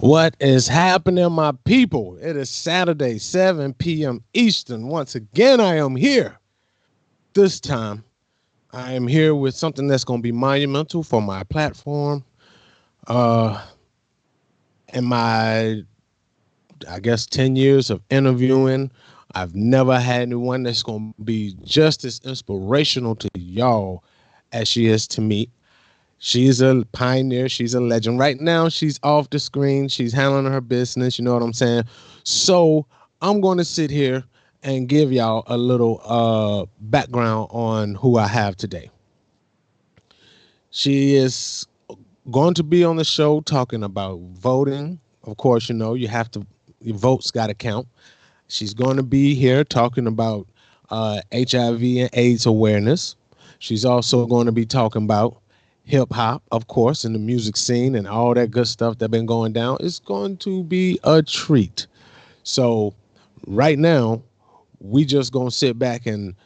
What is happening, my people? It is Saturday, 7 p.m. Eastern. Once again, I am here. This time, I am here with something that's going to be monumental for my platform. Uh, in my, I guess, 10 years of interviewing, I've never had anyone that's going to be just as inspirational to y'all as she is to me. She's a pioneer. She's a legend. Right now, she's off the screen. She's handling her business. You know what I'm saying? So I'm going to sit here and give y'all a little background on who I have today. She is going to be on the show talking about voting. Of course, you know, you have to, your votes got to count. She's going to be here talking about HIV and AIDS awareness. She's also going to be talking about hip hop, of course, in the music scene and all that good stuff that been going down. It's going to be a treat. So right now, we just gonna sit back and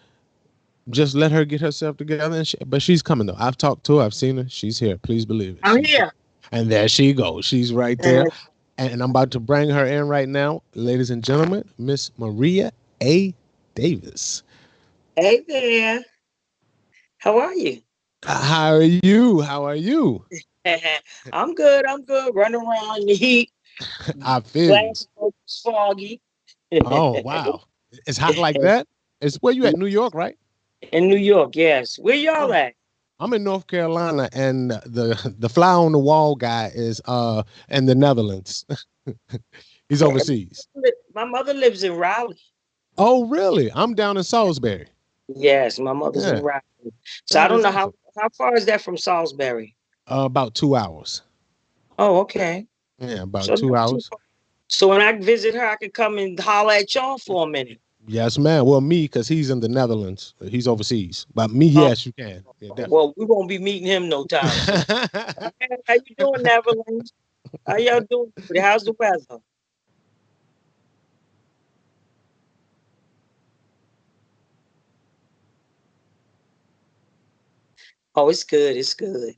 just let her get herself together. But she's coming though. I've talked to her. I've seen her. She's here. Please believe it. I'm She's here. here. And there she goes. She's right there. Uh, And I'm about to bring her in right now, ladies and gentlemen. Miss Maria A. Davis. hey there. How are you? How are you? How are you? I'm good. I'm good. Running around in the heat. I feel you. Glasgow is foggy. Oh wow. It's hot like that? It's where you at? New York, right? In New York, yes. Where y'all Oh, at? I'm in North Carolina, and the fly on the wall guy is in the Netherlands. He's overseas. My mother lives in Raleigh. Oh, really? I'm down in Salisbury. Yes, my mother's in Yeah, Raleigh. So I that don't is know awesome. how far is that from Salisbury? About 2 hours. Oh, okay. Yeah, about So two not too hours. far. So when I visit her, I could come and holler at y'all for a minute. Yes, man. Well, me, because he's in the Netherlands. He's overseas. But me, Oh, yes, you can. Yeah, definitely. well, we won't be meeting him no time soon. Hey, how you doing, Netherlands? How y'all doing? How's the weather? Oh, it's good. It's good.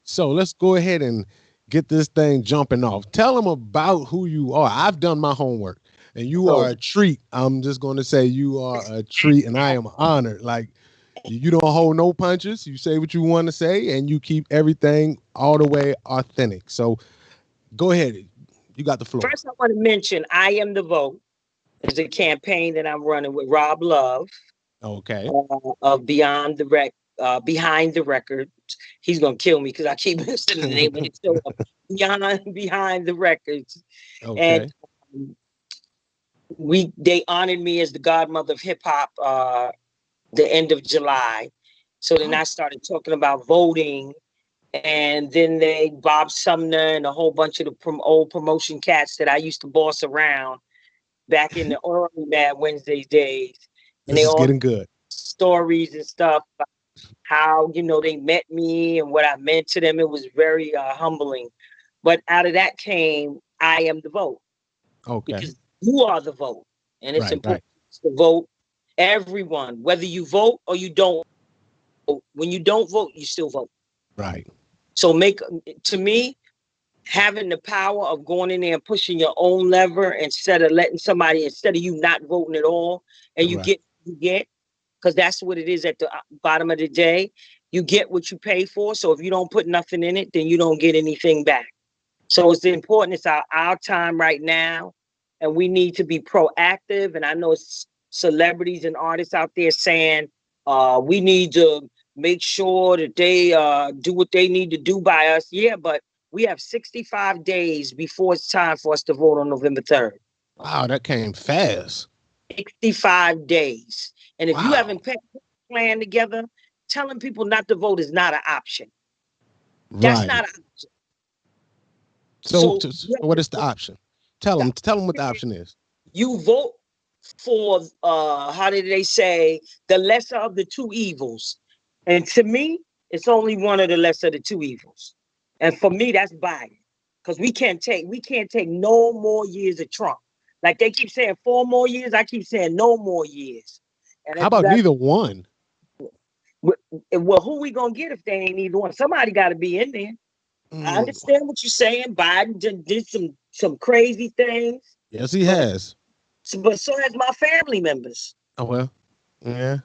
So let's go ahead and get this thing jumping off. Tell them about who you are. I've done my homework, and you are So a treat. I'm just going to say you are a treat, and I am honored. Like you don't hold no punches. You say what you want to say, and you keep everything all the way authentic. So go ahead. You got the floor. first, I want to mention I Am the Vote is a campaign that I'm running with Rob Love Okay. of Behind the Record. He's gonna kill me because I keep mentioning the name when it's still up. Behind the Records, and Okay. um, they honored me as the Godmother of Hip-Hop the end of July. So then I Oh, started talking about voting, and then they Bob Sumner and a whole bunch of the old promotion cats that I used to boss around back in the early Mad Wednesday days, and this they is all getting good. stories and stuff about how they met me and what I meant to them. It was very humbling. But out of that came I Am the Vote, Okay. because you are the vote, and it's Right. important Right. to vote. Everyone, whether you vote or you don't vote, when you don't vote, you still vote. Right. So to me, having the power of going in there and pushing your own lever instead of you not voting at all, and Right. you get, because that's what it is at the bottom of the day. You get what you pay for. So if you don't put nothing in it, then you don't get anything back. So it's important. It's our time right now, and we need to be proactive. And I know celebrities and artists out there saying we need to make sure that they do what they need to do by us. Yeah, but we have 65 days before it's time for us to vote on November 3rd. Wow, that came fast. 65 days. And if you Wow. haven't put a plan together, telling people not to vote is not an option. That's not Right. an option. So, So what is the option? Tell them what the option is. you vote for how did they say, the lesser of the two evils. And to me, it's only one of the lesser of the two evils. And for me, that's Biden. Because we can't take no more years of Trump. Like they keep saying 4 more years, I keep saying no more years. And How if you about got, neither one? well, who we gonna get if they ain't either one? Somebody got to be in there. I understand what you're saying. Biden did some crazy things. Yes, he but, has. but so has my family members. Oh well, yeah.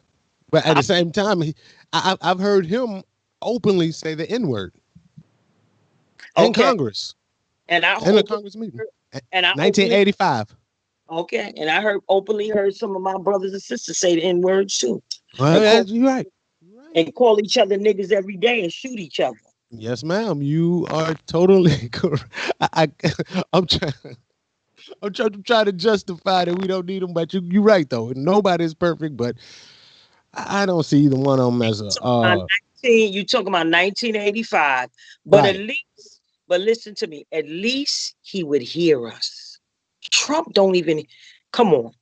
But at the same time, I've heard him openly say the N word in Okay. Congress, And I in the openly Congress meeting, and I openly 1985. okay. And I openly heard some of my brothers and sisters say the N words too. Well, And yeah, call, you're right. You're right. and call each other niggas every day and shoot each other. Yes, ma'am. You are totally correct. I'm trying. I'm trying to justify that we don't need them, but you're right though. Nobody's perfect, but I don't see either one of them as a You talking about 1985, but at right. least, but listen to me, at least he would hear us. Trump don't even, come on.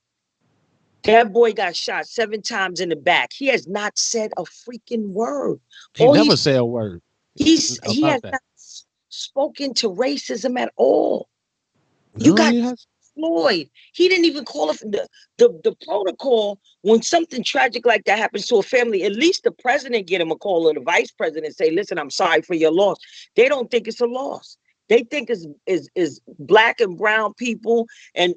That boy got shot 7 times in the back. He has not said a freaking word. He All never say a word he about has that. not spoken to racism at all. You No, got he has. Floyd. He didn't even call it the protocol when something tragic like that happens to a family. At least the president get him a call, or the vice president say, "Listen, I'm sorry for your loss." They don't think it's a loss. They think is black and brown people and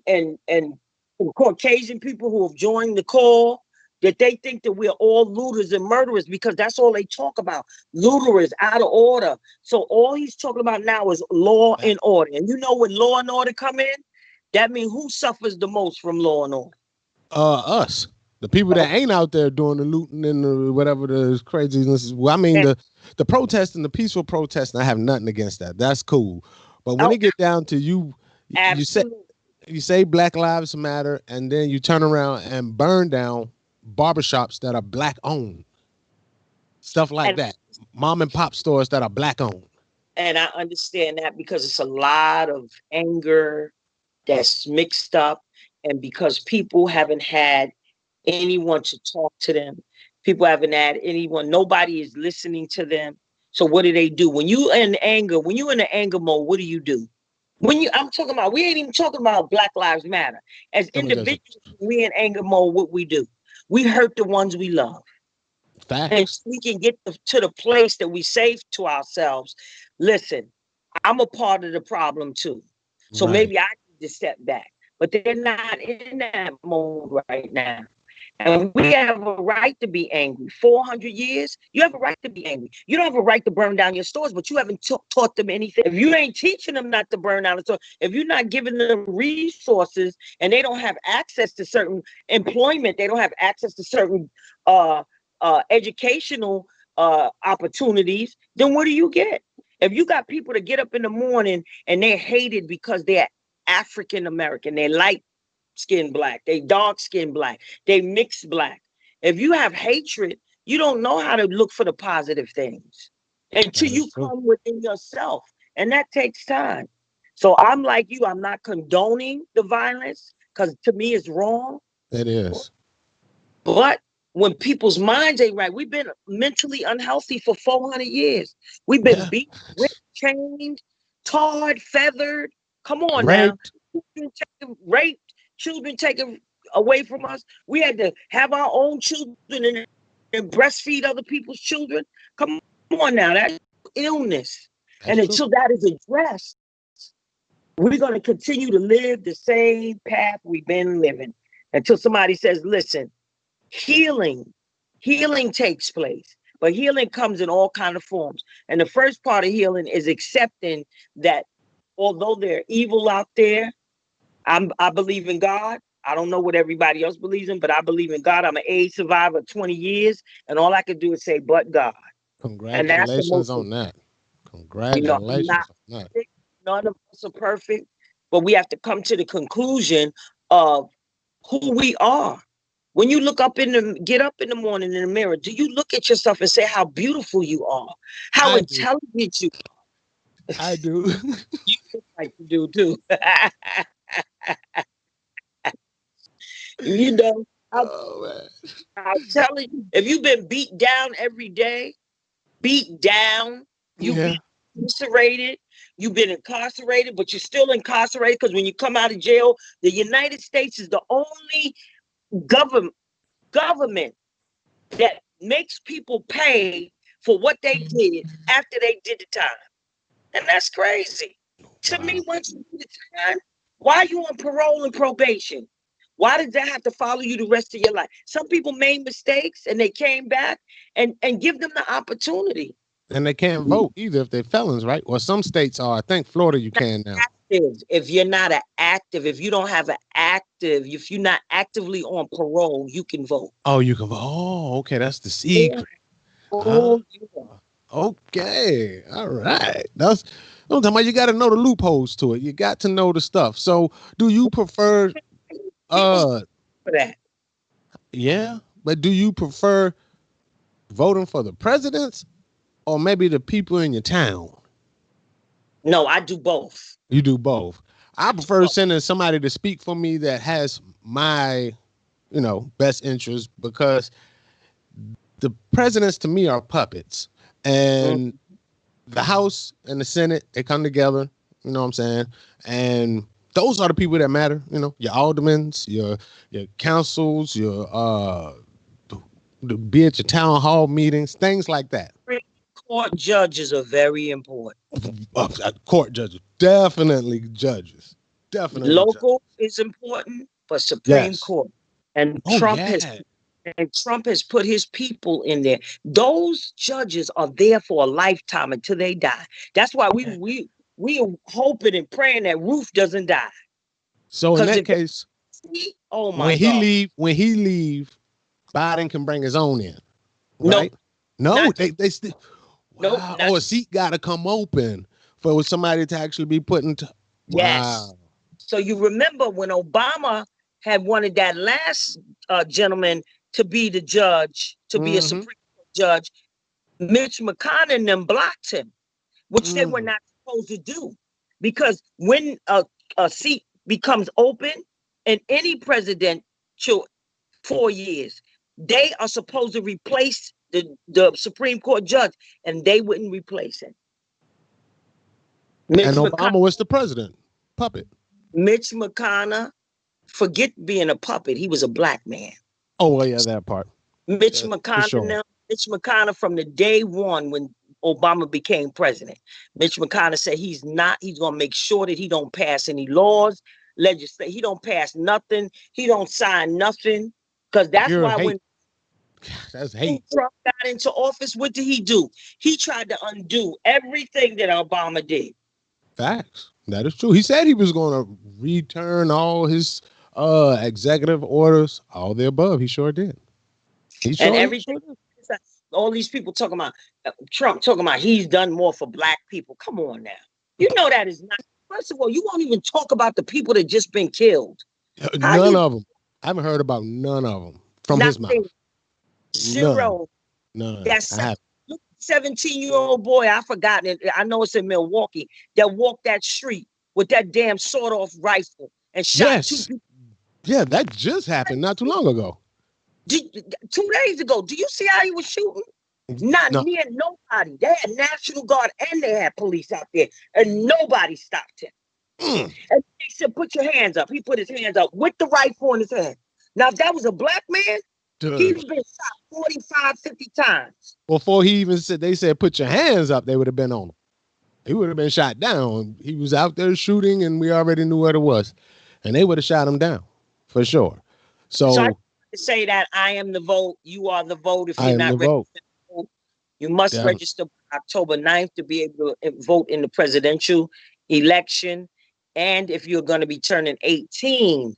Caucasian people who have joined the call, that they think that we're all looters and murderers, because that's all they talk about. Looters, out of order. So all he's talking about now is law and order. And you know, when law and order come in, that means who suffers the most from law and order? Us. The people that ain't out there doing the looting and the whatever the craziness is. Well, I mean the protesting, the peaceful protesting, I have nothing against that. That's cool. But when it get down to you Absolutely. you say Black Lives Matter, and then you turn around and burn down barbershops that are black owned. Stuff like And, that. Mom and pop stores that are black owned. and I understand that because it's a lot of anger that's mixed up, and because people haven't had anyone to talk to them. People haven't had anyone, nobody is listening to them. So what do? When you in anger, when you in the anger mode, what do? I'm talking about, we ain't even talking about Black Lives Matter. As individuals, we in anger mode, what we do? We hurt the ones we love. And Facts. we can get to the place that we say to ourselves, listen, I'm a part of the problem too. So Right. maybe I need to step back. But they're not in that mode right now. And we have a right to be angry. 400 years, you have a right to be angry. You don't have a right to burn down your stores, but you haven't taught them anything. If you ain't teaching them not to burn down the store, if you're not giving them resources and they don't have access to certain employment, they don't have access to certain educational opportunities, then what do you get? If you got people to get up in the morning and they're hated because they're African American, they're light skin black, they dark skin black, they mixed black. If you have hatred, you don't know how to look for the positive things until you come within yourself. And that takes time. So I'm like you, I'm not condoning the violence because to me it's wrong. It is. But when people's minds ain't right, we've been mentally unhealthy for 400 years. We've been beat, whipped, chained, tarred, feathered. Come on now. Raped, children taken away from us. We had to have our own children and breastfeed other people's children. Come on now. That's illness. And until that is addressed, we're going to continue to live the same path we've been living until somebody says, listen, healing takes place, but healing comes in all kind of forms. And the first part of healing is accepting that although they're evil out there, I believe in God. I don't know what everybody else believes in, but I believe in God. I'm an AIDS survivor, 20 years, and all I can do is say, but God. And that's the Congratulations most, on that. I'm not Congratulations on that. perfect. None of us are perfect, but we have to come to the conclusion of who we are. When you get up in the morning in the mirror, do you look at yourself and say how beautiful you are, how intelligent you are? I do. You like to do too. You know, I'm telling you, if you've been beat down every day, you've been incarcerated, you've been incarcerated, but you're still incarcerated because when you come out of jail, the United States is the only government that makes people pay for what they did after they did the time. And that's crazy. To Wow. me, once you do the time, why are you on parole and probation? Why did that have to follow you the rest of your life? Some people made mistakes and they came back, and give them the opportunity. And they can't vote either if they're felons, right? Or some states are. I think Florida you can now. If you're not an active, if you don't have an active, if you're not actively on parole, you can vote. Oh, you can vote. Oh, okay. That's the secret. Ah, okay. All right. That's I'm talking about. You got to know the loopholes to it. You got to know the stuff. So, do you prefer? For that. Yeah, but do you prefer voting for the presidents or maybe the people in your town? No, I do both. You do both. I do prefer both. sending somebody to speak for me that has my, best interest, because the presidents to me are puppets, and the House and the Senate, they come together, you know what I'm saying? And those are the people that matter, your aldermans, your councils, your be at your town hall meetings, things like that. Court judges are very important. Court judges, definitely judges. Definitely Local judges. is important, but Supreme Yes. Court. And Oh, Trump yeah. has put his people in there. Those judges are there for a lifetime until they die. That's why we are hoping and praying that Ruth doesn't die. So in that case, oh my God, when he leave, Biden can bring his own in, right? No, they still. Wow. Nope, A seat got to come open for somebody to actually be put into. Yes. Wow. So you remember when Obama had wanted that last gentleman to be the judge, to be a Supreme Court judge, Mitch McConnell and them blocked him, which they were not supposed to do. Because when a seat becomes open in any presidential 4 years, they are supposed to replace the Supreme Court judge, and they wouldn't replace him. And Obama was the president. Puppet. Mitch McConnell, forget being a puppet. He was a black man. Oh, well, yeah, that part. Mitch McConnell from the day one when Obama became president. Mitch McConnell said he's going to make sure that he don't pass any laws, legislate. He don't pass nothing. He don't sign nothing. Because that's why when Trump got into office, what did he do? He tried to undo everything that Obama did. Facts. That is true. He said he was going to return all his executive orders, all the above. He sure did. Everything. All these people talking about Trump talking about he's done more for black people. Come on now. You know that is not. First of all, you won't even talk about the people that just been killed. None of them. I haven't heard about none of them from his mouth. Zero. None. That's 17-year-old boy. I forgot it. I know it's in Milwaukee that walked that street with that damn sawed-off rifle and shot 2 people. Yeah, that just happened not too long ago. 2 days ago. Do you see how he was shooting? Not near nobody. They had National Guard and they had police out there, and nobody stopped him. And they said, "Put your hands up." He put his hands up with the rifle in his hand. Now, if that was a black man, he'd have been shot 45, 50 times. Before he even said, they said, "Put your hands up," they would have been on him. He would have been shot down. He was out there shooting, and we already knew what it was, and they would have shot him down for sure. So I say that I am the vote. You are the vote. If you're not registered to vote, you must register October 9th to be able to vote in the presidential election. And if you're going to be turning 18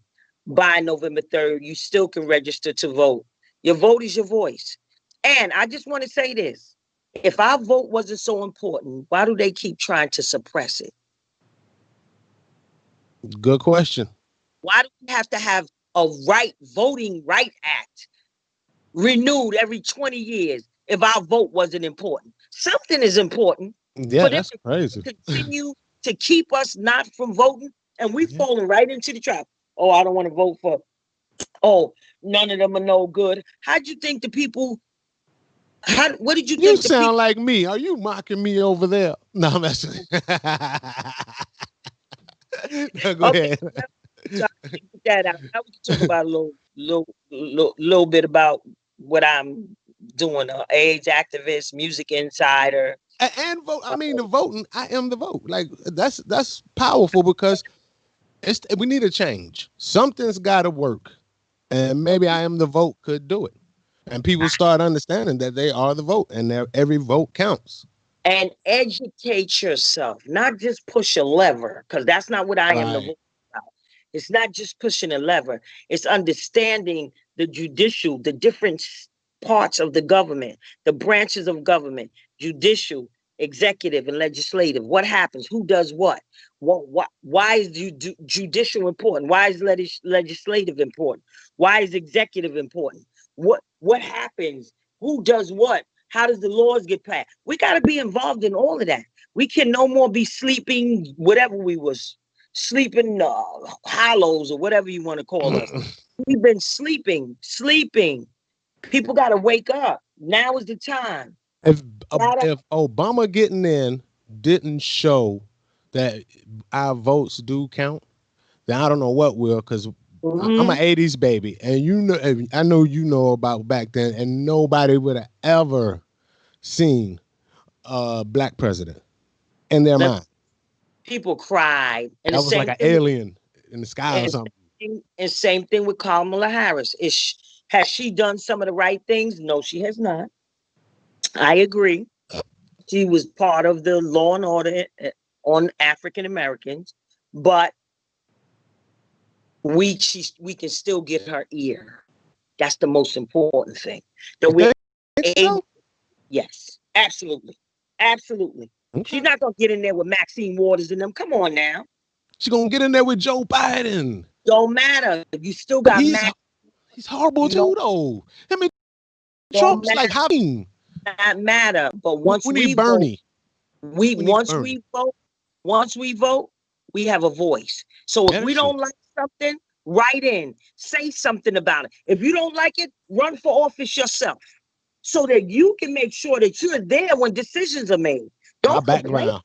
by November 3rd, you still can register to vote. Your vote is your voice. And I just want to say this. If our vote wasn't so important, why do they keep trying to suppress it? Good question. Why do we have to have a voting right act renewed every 20 years if our vote wasn't important? Something is important. Yeah, that's crazy. Continue to keep us not from voting, and we falling right into the trap. Oh, I don't want to vote for. Oh, none of them are no good. How'd you think the people? What did you think? You sound like me. Are you mocking me over there? No, I'm messing. No, go ahead. That out. I was talking about a little bit about what I'm doing. AIDS activist, music insider, And vote. I mean, the voting. I am the vote. Like that's powerful because we need a change. Something's got to work, and maybe I am the vote could do it. And people start understanding that they are the vote, and every vote counts. And educate yourself, not just push a lever, because that's not what I am the Right. vote about. It's not just pushing a lever. It's understanding the judicial, the different parts of the government, the branches of government, judicial, executive, and legislative. What happens? Who does what? Why is judicial important? Why is legislative important? Why is executive important? What happens? Who does what? How does the laws get passed? We got to be involved in all of that. We can no more be sleeping, whatever we was sleeping, hollows or whatever you want to call us. We've been sleeping. People got to wake up. Now is the time. If Obama getting in didn't show that our votes do count, then I don't know what will. Because I'm an '80s baby, and I know you know about back then, and nobody would have ever seen a black president in their mind. People cried, and that the was same like an thing, alien in the sky or something. And same thing with Kamala Harris. Has she done some of the right things? No, she has not. I agree. She was part of the law and order on African Americans, but we can still get her ear. That's the most important thing. That we so? Yes, absolutely. Okay. She's not gonna get in there with Maxine Waters and them. Come on now. She's gonna get in there with Joe Biden. Don't matter. You still got he's horrible too, though. I mean, Trump's like how not matter. But once we need Bernie. Once we vote, we have a voice. So if we don't like something, write in, say something about it. If you don't like it, run for office yourself, so that you can make sure that you're there when decisions are made. My background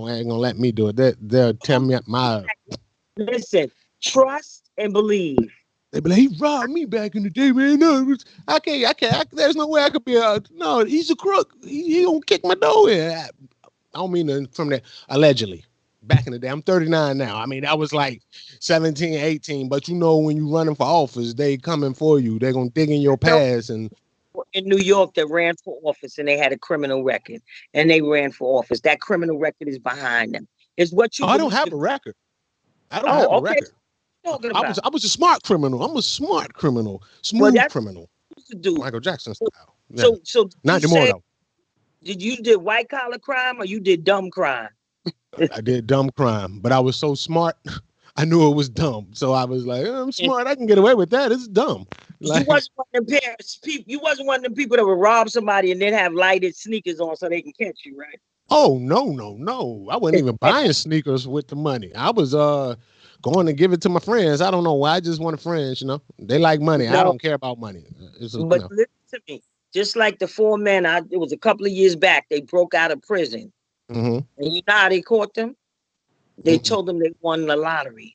ain't gonna let me do it. They'll tell me Listen, trust and believe. They be like, he robbed me back in the day, man. No, I can't. There's no way I could be no, he's a crook. He gonna kick my door in. I don't mean from that, allegedly. Back in the day, I'm 39 now. I mean, that was like 17, 18. But you know, when you running for office, they coming for you. They're gonna dig in your past. And in New York, that ran for office and they had a criminal record, and they ran for office. That criminal record is behind them. It's what you. I don't have a record. I don't have a record. I was a smart criminal. I'm a smart criminal, smooth criminal. To do Michael Jackson style. Yeah. So not anymore though. Did you did white collar crime or you did dumb crime? I did dumb crime, but I was so smart. I knew it was dumb, so I was like, I'm smart. I can get away with that. It's dumb. Like, you wasn't one of them parents. You wasn't one of them people that would rob somebody and then have lighted sneakers on so they can catch you, right? Oh no! I wasn't even buying sneakers with the money. I was going to give it to my friends. I don't know why. I just wanted friends. You know, they like money. I don't care about money. But listen to me. Just like the 4 men, it was a couple of years back. They broke out of prison, and you know how they caught them? They told them they won the lottery.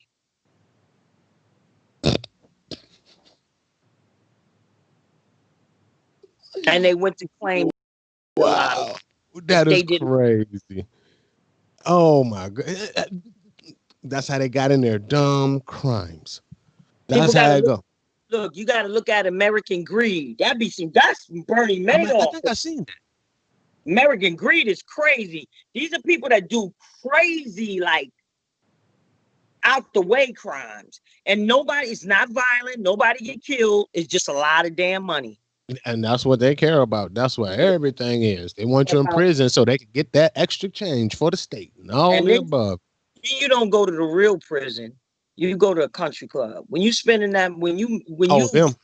And they went to claim the lottery. That is crazy. Oh my God. That's how they got in there. Dumb crimes. That's how they go. Look, you got to look at American greed. That's Bernie Madoff. I think I seen that. American greed is crazy. These are people that do crazy, like, out the way crimes. And it's not violent. Nobody get killed. It's just a lot of damn money. And that's what they care about. That's what everything is. They want you in prison so they can get that extra change for the state and all the above. You don't go to the real prison. You go to a country club. When you spending that,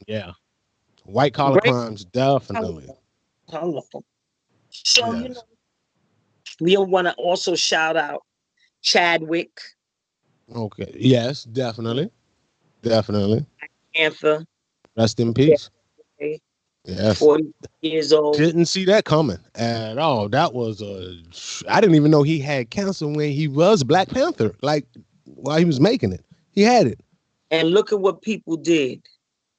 yeah. White collar crimes, definitely. So, you know, we want to also shout out Chadwick. Okay. Yes, definitely. Panther. Rest in peace. Yes. 40 years old. Didn't see that coming at all. That was I didn't even know he had cancer when he was Black Panther. Like while he was making it, he had it. And look at what people did.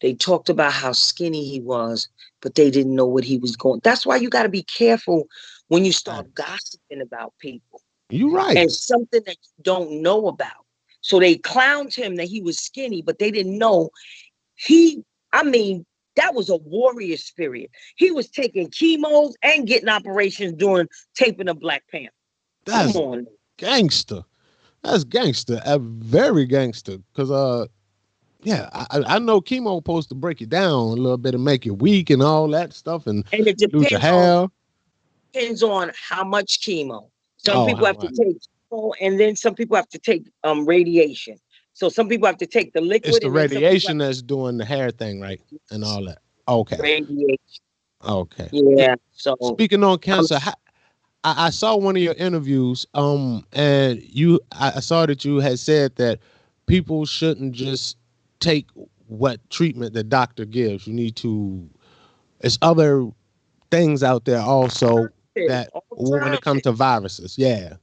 They talked about how skinny he was, but they didn't know what he was going. That's why you got to be careful when you start gossiping about people You right. and something that you don't know about. So they clowned him that he was skinny, but they didn't know I mean, that was a warrior spirit. He was taking chemos and getting operations during taping of Black Panther. That's Come on. gangster. That's gangster. Very gangster. Cause yeah, I know chemo supposed to break you down a little bit and make you weak and all that stuff and it lose your hair. depends on how much chemo. Some Oh, people how have to much? take chemo, and then some people have to take radiation. So some people have to take the It's liquid, the and then some people radiation that's doing the hair thing, right? And all that. Okay. radiation. Okay. Yeah. So Speaking on I'm cancer, I saw one of your interviews, and I saw that you had said that people shouldn't just take what treatment the doctor gives. You need to. There's other things out there also that when it comes alternative. to viruses. Yeah.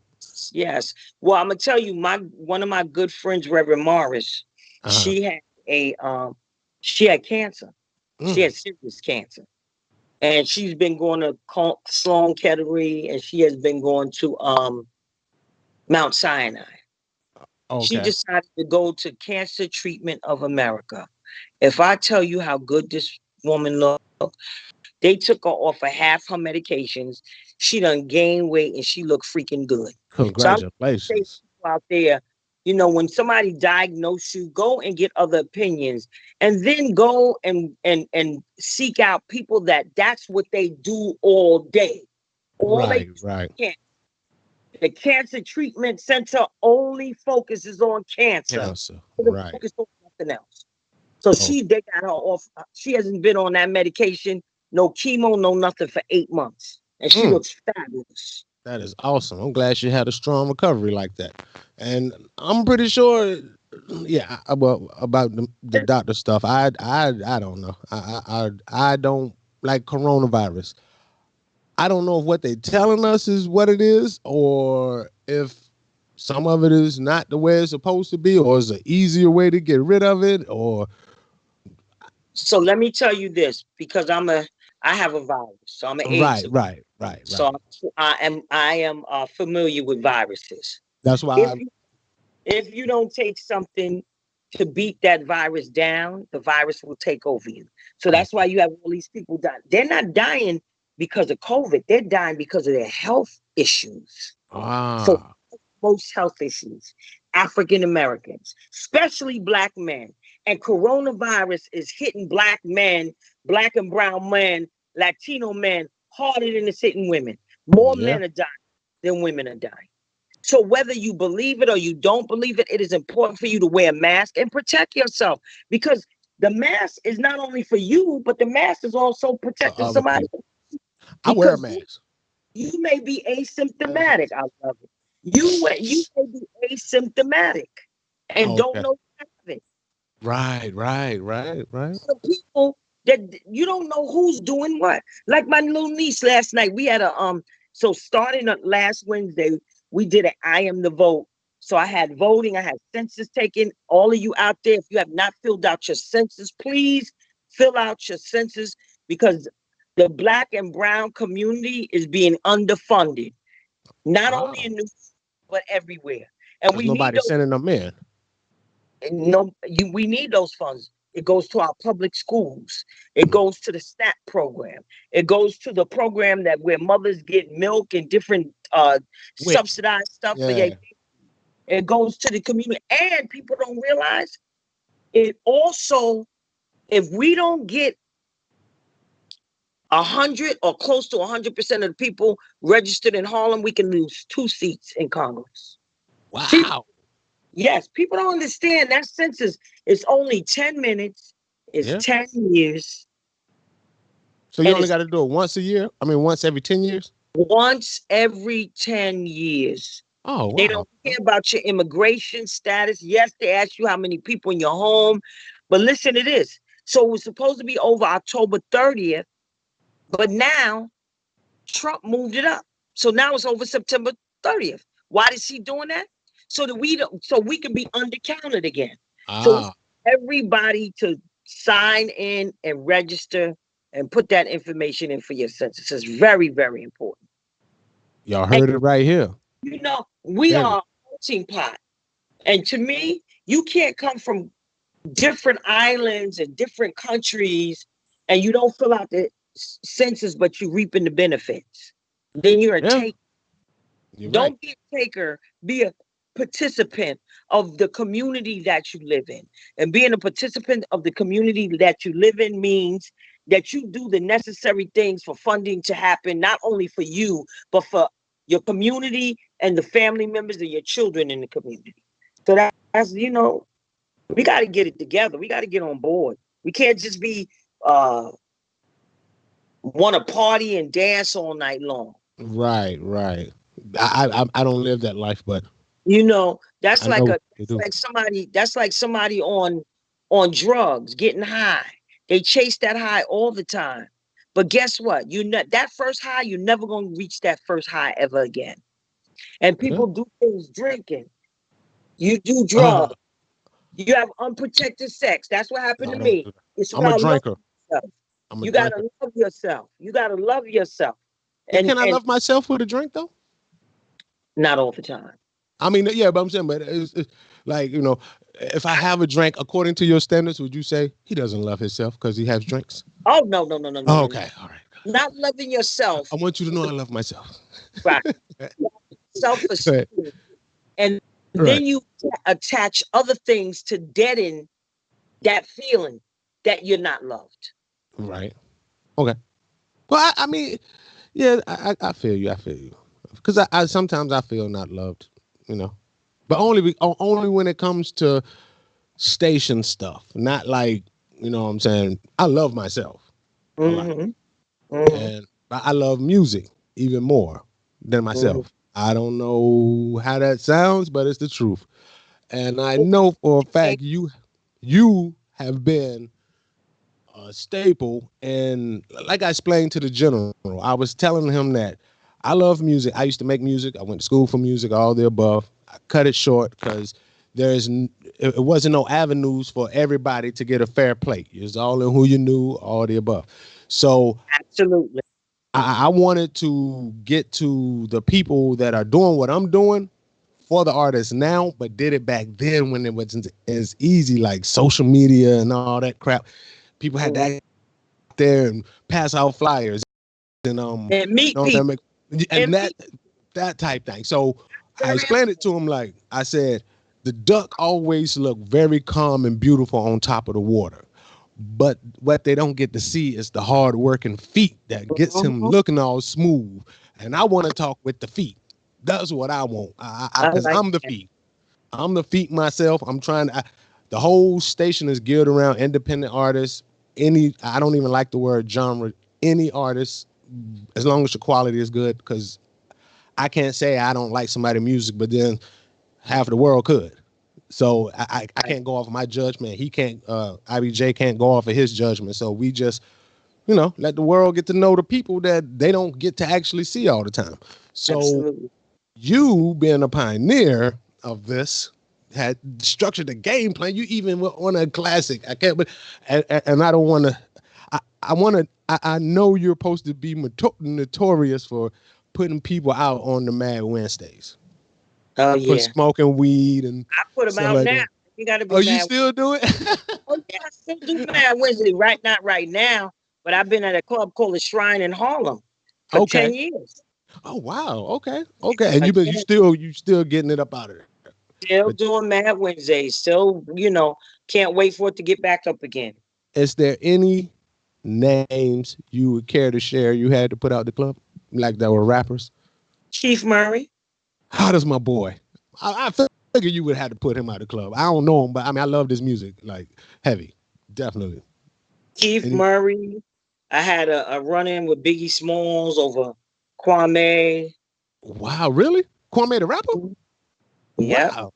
Yes. Well, I'm gonna tell you, one of my good friends, Reverend Morris, Uh-huh. she had she had cancer. She had serious cancer, and she's been going to Sloan Kettering, and she has been going to Mount Sinai. She Okay. decided to go to Cancer Treatment of America. If I tell you how good this woman looked, they took her off of half her medications. She done gained weight and she looked freaking good. So I'm saying Congratulations. out there, when somebody diagnoses you, go and get other opinions, and then go and seek out people that's what they do all day. All they Right. can. The Cancer Treatment Center only focuses on cancer. Cancer. They don't Right. focus on nothing else. So Oh, they got her off. She hasn't been on that medication, no chemo, no nothing for 8 months, and she looks fabulous. that is awesome. I'm glad she had a strong recovery like that. And I'm pretty sure, yeah, about the doctor stuff. I don't know. I don't like coronavirus. I don't know if what they're telling us is what it is, or if some of it is not the way it's supposed to be, or is an easier way to get rid of it, or So let me tell you this, because I have a virus, so I'm an AIDS. right. So I am familiar with viruses. That's why. If you don't take something to beat that virus down, the virus will take over you. So that's why you have all these people dying. They're not dying because of COVID. They're dying because of their health issues. So Ah, most health issues, African Americans, especially Black men. And coronavirus is hitting Black men, Black and brown men, Latino men harder than it's hitting women. More yeah. men are dying than women are dying. So whether you believe it or you don't believe it, it is important for you to wear a mask and protect yourself, because the mask is not only for you, but the mask is also For protecting other somebody. people, I wear a Because mask. you may be asymptomatic. I love it. You may be asymptomatic and don't Okay. know you have it. Right. The people that you don't know who's doing what. Like my little niece last night, we had so starting last Wednesday, we did an I am the vote. So I had voting, I had census taken. All of you out there, if you have not filled out your census, please fill out your census, because the Black and brown community is being underfunded, not only Oh, in New York, but everywhere. And because we need nobody's those. sending them in. We need those funds. It goes to our public schools. It goes to the SNAP program. It goes to the program that where mothers get milk and different Wick. subsidized stuff for their. Yeah. It goes to the community, and people don't realize it also. If we don't get 100 or close to 100% of the people registered in Harlem, we can lose 2 seats in Congress. Wow. Yes, people don't understand that census is only 10 minutes, it's Yeah. 10 years, So you and only it's got to do it once a year. I mean, once every 10 years. once every 10 years. Oh They wow. don't care about your immigration status. Yes, they ask you how many people in your home, but listen to this. So it was supposed to be over October 30th, but now Trump moved it up. So now it's over September 30th. Why is he doing that? So that we can be undercounted again. So Ah. everybody to sign in and register and put that information in for your census is very, very important. Y'all And heard it right here. we Heavy. are a melting pot. And to me, you can't come from different islands and different countries and you don't fill out the census, but you reaping the benefits. Then you're a Yeah, taker. you're right. Don't be a taker, be a participant of the community that you live in. And being a participant of the community that you live in means that you do the necessary things for funding to happen, not only for you, but for your community and the family members and your children in the community. So that's, we got to get it together. We got to get on board. We can't just be uh want to party and dance all night long. Right, right. I don't live that life, but That's I like know they do. somebody on drugs, getting high. They chase that high all the time. But guess what? That first high, you're never going to reach that first high ever again. And Yeah. people do things drinking. You do Uh, drugs. You have unprotected sex. That's what happened no, to I don't me. do that. It's I'm a about love drinker. yourself. I'm a You drinker. gotta love yourself. You gotta love yourself. Can And I love myself with a drink though? not all the time. I mean, yeah, but I'm saying, but it's like if I have a drink according to your standards, would you say he doesn't love himself because he has drinks? Oh no, no, no, no, no, Oh, no, no. okay, all right. Not loving yourself. I want you to know I love myself. Right. Go ahead. Self-esteem. And Right, then you attach other things to deaden that feeling that you're not loved. right. Okay. Well, I mean, yeah, I feel you. I feel you. Because I sometimes I feel not loved, you know, but only when it comes to station stuff, not like what I'm saying. I love myself a lot, Mm-hmm. Mm-hmm. and I love music even more than Mm-hmm. myself. I don't know how that sounds, but it's the truth, and I know for a fact you have been a staple. And like I explained to the general, I was telling him that I love music. I used to make music. I went to school for music, all the above. I cut it short because it wasn't no avenues for everybody to get a fair plate. It's all in who you knew, all the above. So Absolutely. I wanted to get to the people that are doing what I'm doing for the artists now, but did it back then when it wasn't as easy, like social media and all that crap. People had to Mm-hmm. act there and pass out flyers and And meet know what I'm people. saying? And And that type thing. So I very explained it to him like I said, the duck always look very calm and beautiful on top of the water. But what they don't get to see is the hard working feet that gets him Mhm. looking all smooth. And I want to talk with the feet. That's what I want. I Because like I'm the that. feet. I'm the feet myself. I'm trying to. The whole station is geared around independent artists. I don't even like the word genre. Any artist, as long as your quality is good, because I can't say I don't like somebody's music, but then half of the world could. So I Right. can't go off of my judgment. He can't. IBJ can't go off of his judgment. So we just let the world get to know the people that they don't get to actually see all the time. So Absolutely. you being a pioneer of this had structured a game plan. You even were on a classic. I can't, but and I don't want to. I want to. I know you're supposed to be notorious for putting people out on the Mad Wednesdays Oh for yeah. smoking weed and I put them stuff out like now. that. You got to Oh, be you mad. still do it? Oh yeah, I still do Mad Wednesday. Right, not right now, but I've been at a club called the Shrine in Harlem for Okay. 10 years. Oh wow. Okay. Okay. And you Again, still getting it up out of there. still But doing Mad Wednesday. Still, can't wait for it to get back up again. is there any names you would care to share you had to put out the club? Like that were rappers? Chief Murray, How does my boy? I figure you would have to put him out of the club. I don't know him, but I mean I love this music. Like heavy. Definitely. Keith Any Murray. I had a run in with Biggie Smalls over Kwame. wow, really? Kwame the rapper? Yep. Wow.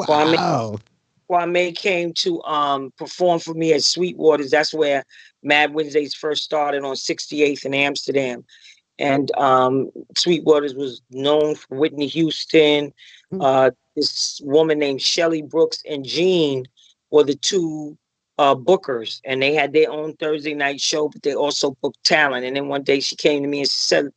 Kwame Wow. Kwame came to perform for me at Sweetwater's. That's where Mad Wednesdays first started on 68th in Amsterdam. And Sweetwater's was known for Whitney Houston. This woman named Shelly Brooks and Jean were the two bookers, and they had their own Thursday night show, but they also booked talent. And then one day she came to me and she said,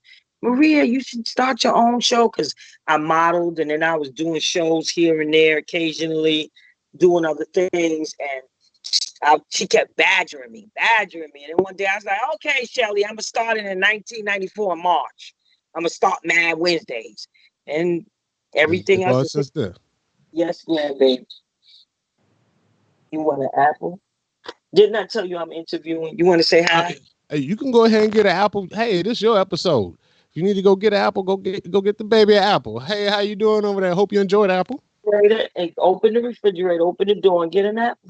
Maria, you should start your own show, because I modeled and then I was doing shows here and there occasionally, doing other things. And she kept badgering me. And then one day I was like, okay, Shelly, I'm going to start it in 1994 in March. I'm going to start Mad Wednesdays. And everything else since then. Yes, ma'am, baby. You want an apple? Didn't I tell you I'm interviewing? You want to say hi? Hey, you can go ahead and get an apple. Hey, this is your episode. If you need to go get an apple, go get the baby an apple. Hey, how you doing over there? Hope you enjoyed apple. And open the refrigerator, open the door, and get an apple.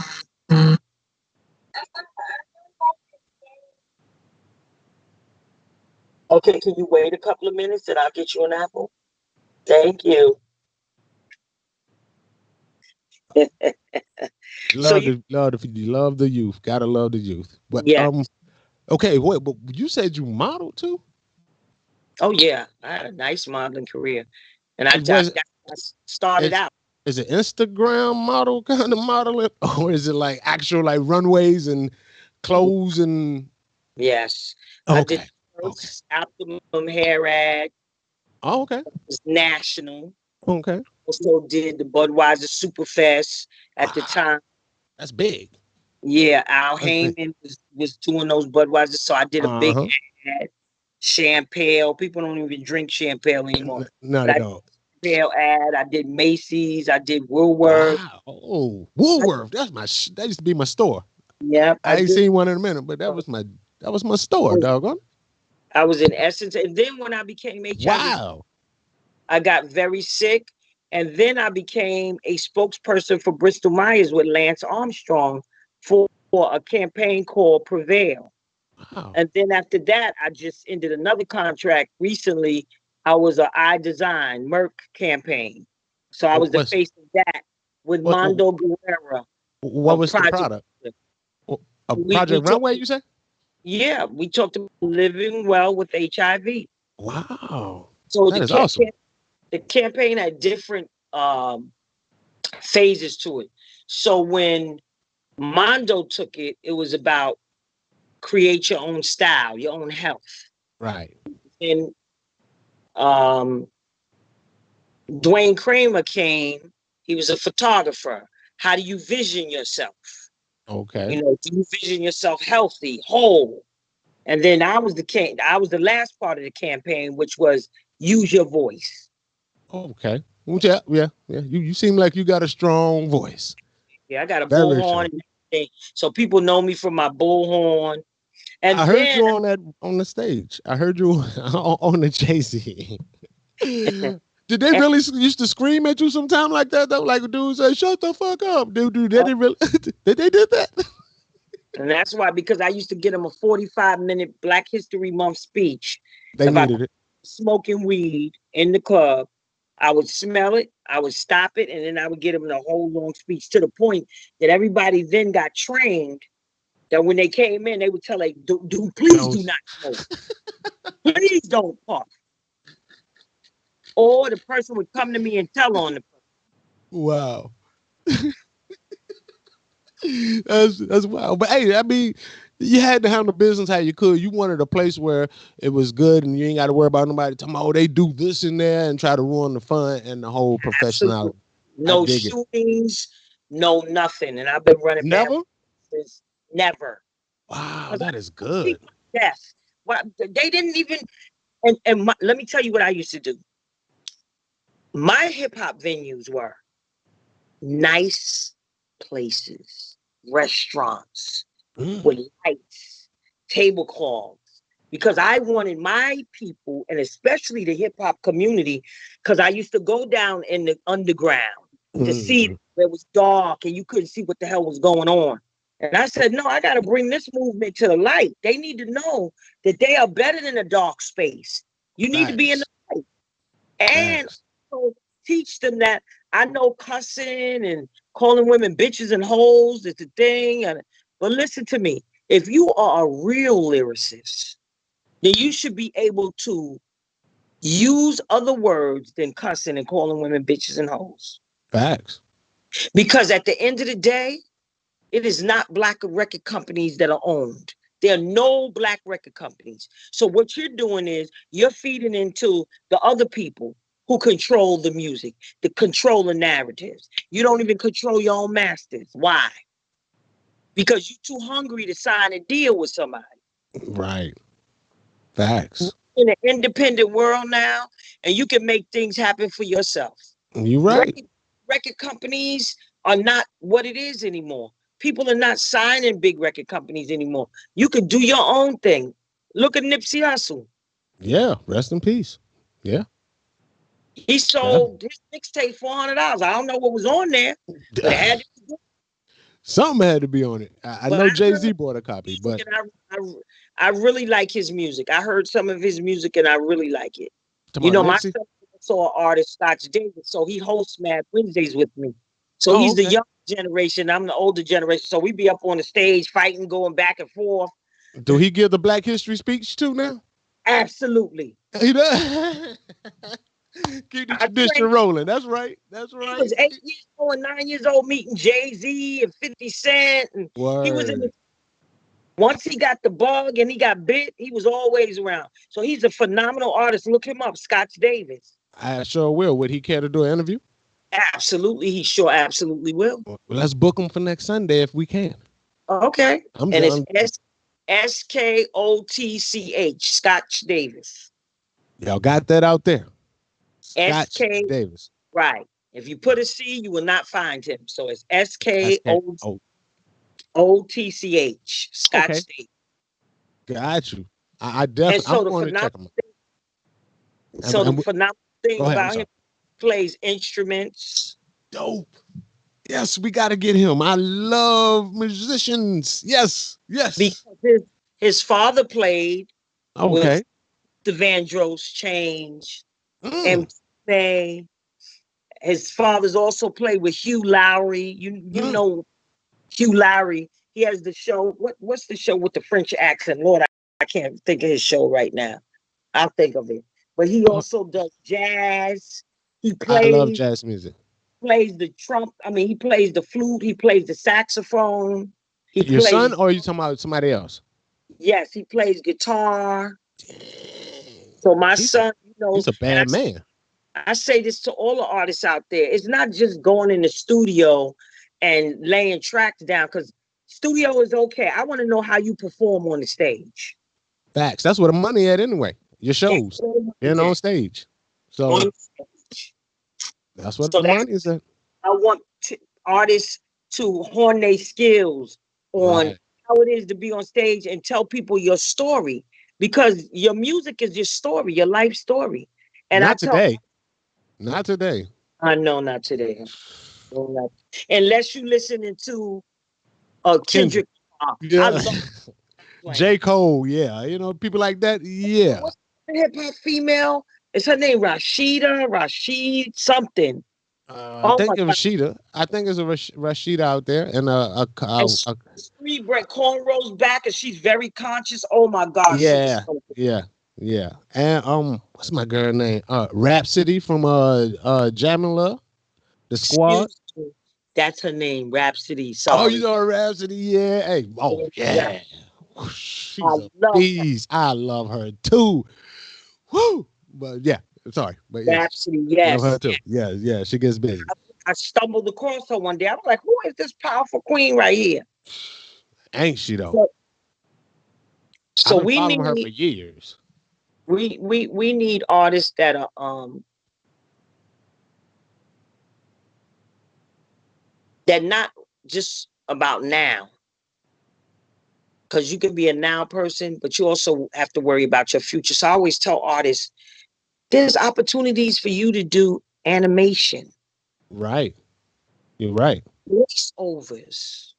Okay, can you wait a couple of minutes and I'll get you an apple? Thank you. Love the youth. Gotta love the youth. But yeah. Okay, wait, but you said you modeled too? Oh yeah, I had a nice modeling career, and I started out. Is it Instagram model kind of modeling, or is it like actual like runways and clothes and? Yes. Okay. I did first Optimum hair ad. Oh, okay. It was national. Okay. Also did the Budweiser Superfest at the time. That's big. Yeah, Al Heyman was doing those Budweisers, so I did a big ad. Champagne. People don't even drink champagne anymore. Not at all. Champagne ad. I did Macy's. I did Woolworth. Wow. Oh, Woolworth. That used to be my store. Yeah, I ain't seen one in a minute, but that was my store, doggone. I was in Essence, and then when I became HIV, I got very sick, and then I became a spokesperson for Bristol Myers with Lance Armstrong for a campaign called Prevail. Wow. And then after that, I just ended another contract recently. I was an iDesign Merck campaign. So I was the face of that with Mondo Guerrera. What was the product? A Project Runway, you said? Yeah, we talked about living well with HIV. Wow. So that is awesome. The campaign had different phases to it. So when Mondo took it, it was about create your own style, your own health. Right. And Dwayne Kramer came. He was a photographer. How do you vision yourself? Okay. Do you vision yourself healthy, whole? And then I was the last part of the campaign, which was use your voice. Okay. Yeah. You seem like you got a strong voice. Yeah, I got a bullhorn. So people know me from my bullhorn. And I heard you on the stage. I heard you on the Jay-Z. Did they really used to scream at you sometime like that though? Like dudes say, "Shut the fuck up, dude." They didn't really. Did they did that? And that's why, because I used to get them a 45-minute Black History Month speech. They needed it. Smoking weed in the club. I would smell it, I would stop it, and then I would get them a whole long speech, to the point that everybody then got trained that when they came in, they would tell dude, please do not smoke. Please don't puff. Or the person would come to me and tell on the person. Wow. That's wild. But hey, I mean, you had to handle business how you could. You wanted a place where it was good and you ain't got to worry about nobody talking about, they do this in there and try to ruin the fun and the whole professionality. No shootings, no nothing. And I've been running since never. Wow, that is good. Yes. Well, they didn't even, let me tell you what I used to do. My hip-hop venues were nice places, restaurants with lights, tablecloths, because I wanted my people, and especially the hip-hop community, because I used to go down in the underground to see where it was dark and you couldn't see what the hell was going on. And I said, no, I got to bring this movement to the light. They need to know that they are better than a dark space. You need to be in the light. And teach them that I know cussing and calling women bitches and hoes is a thing. But listen to me. If you are a real lyricist, then you should be able to use other words than cussing and calling women bitches and hoes. Facts. Because at the end of the day, it is not Black record companies that are owned. There are no black record companies. So what you're doing is you're feeding into the other people who control the music, the control the narratives. You don't even control your own masters. Why? Because you're too hungry to sign a deal with somebody. Right. Facts. In an independent world now, and you can make things happen for yourself. You right. Record companies are not what it is anymore. People are not signing big record companies anymore. You can do your own thing. Look at Nipsey Hussle. Yeah. Rest in peace. Yeah. He sold his mixtape $400. I don't know what was on there, but it had to be good. Something had to be on it. I know Jay-Z bought a copy, but I really like his music. I heard some of his music and I really like it. You know, my son saw an artist, Scotch Davis, so he hosts Mad Wednesdays with me. So he's the young generation. I'm the older generation. So we be up on the stage fighting, going back and forth. Do he give the Black History speech too now? Absolutely. He does. Keep the tradition rolling. That's right. That's right. He was 8 years old and 9 years old meeting Jay-Z and 50 Cent. And he was in the, once he got the bug and he got bit, he was always around. So he's a phenomenal artist. Look him up, Scotch Davis. I sure will. Would he care to do an interview? Absolutely. He sure absolutely will. Well, let's book him for next Sunday if we can. Okay. It's SKOTCH, Scotch Davis. Y'all got that out there. Scotch Davis. Right. If you put a C, you will not find him. So it's SKOTCH, Scotch Davis. Got you. I definitely want to check him out. So the phenomenal thing about him, he plays instruments. Dope. Yes, we got to get him. I love musicians. Yes. Because his father played. Okay. The Vandross Change. And his father's also played with Hugh Lowry. You know Hugh Lowry. He has the show. What's the show with the French accent? Lord, I can't think of his show right now. I'll think of it. But he also does jazz. I love jazz music. Plays the he plays the flute. He plays the saxophone. Your son, or are you talking about somebody else? Yes, he plays guitar. So my son, he's a bad man. I say this to all the artists out there. It's not just going in the studio and laying tracks down, because studio is okay. I want to know how you perform on the stage. Facts. That's where the money at anyway. Your shows and on stage. So that's what the money is at. I want artists to hone their skills on how it is to be on stage and tell people your story, because your music is your story, your life story. And not today. I know, not today. Unless you listening to Kendrick. Yeah. J. Cole, yeah. People like that, yeah. What's the hip-hop female? Is her name Rashid something? I think it's Rashida. I think it's a Rashida out there, and Street Brett cornrows back, and she's very conscious. Oh my gosh! Yeah. And what's my girl name? Rhapsody from Jammin' Love, the Squad. That's her name, Rhapsody. Sorry. Oh, you know Rhapsody? Yeah. Hey. Oh yeah. She's a beast. I love her too. Woo. But yeah. Sorry, but yeah. Rhapsody, yes. Her too. Yeah, she gets big. I stumbled across her one day. I was like, who is this powerful queen right here? Ain't she though? So we need her for years. We need artists that are that not just about now. Because you can be a now person, but you also have to worry about your future. So I always tell artists, there's opportunities for you to do animation. Right. You're right. Voiceovers.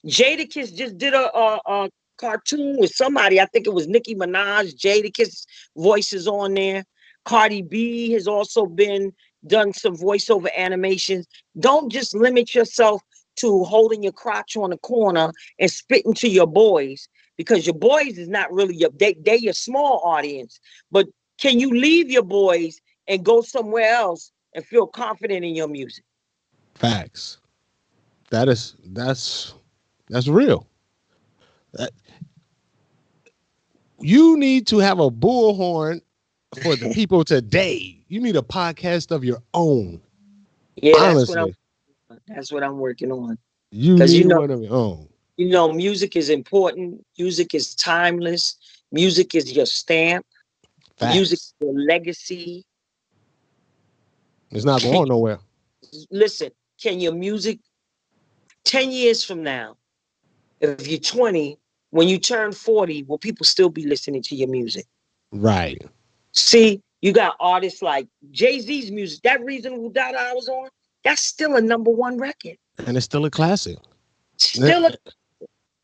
Jadakiss just did a cartoon with somebody. I think it was Nicki Minaj. Jadakiss voices on there. Cardi B has also done some voiceover animations. Don't just limit yourself to holding your crotch on the corner and spitting to your boys, because your boys is not really they're your small audience. But can you leave your boys and go somewhere else and feel confident in your music? Facts. That's real. You need to have a bullhorn for the people today. You need a podcast of your own. Yeah, Honestly, that's what I'm working on. you Because need one of your own. music is important. Music is timeless. Music is your stamp. Music Facts. is your legacy. It's not Can going nowhere. listen? Can your music 10 years from now, if you're 20, when you turn 40, will people still be listening to your music? Right. See, you got artists like Jay-Z's music. That Reasonable Doubt I was on, that's still a #1 record. And it's still a classic. Still a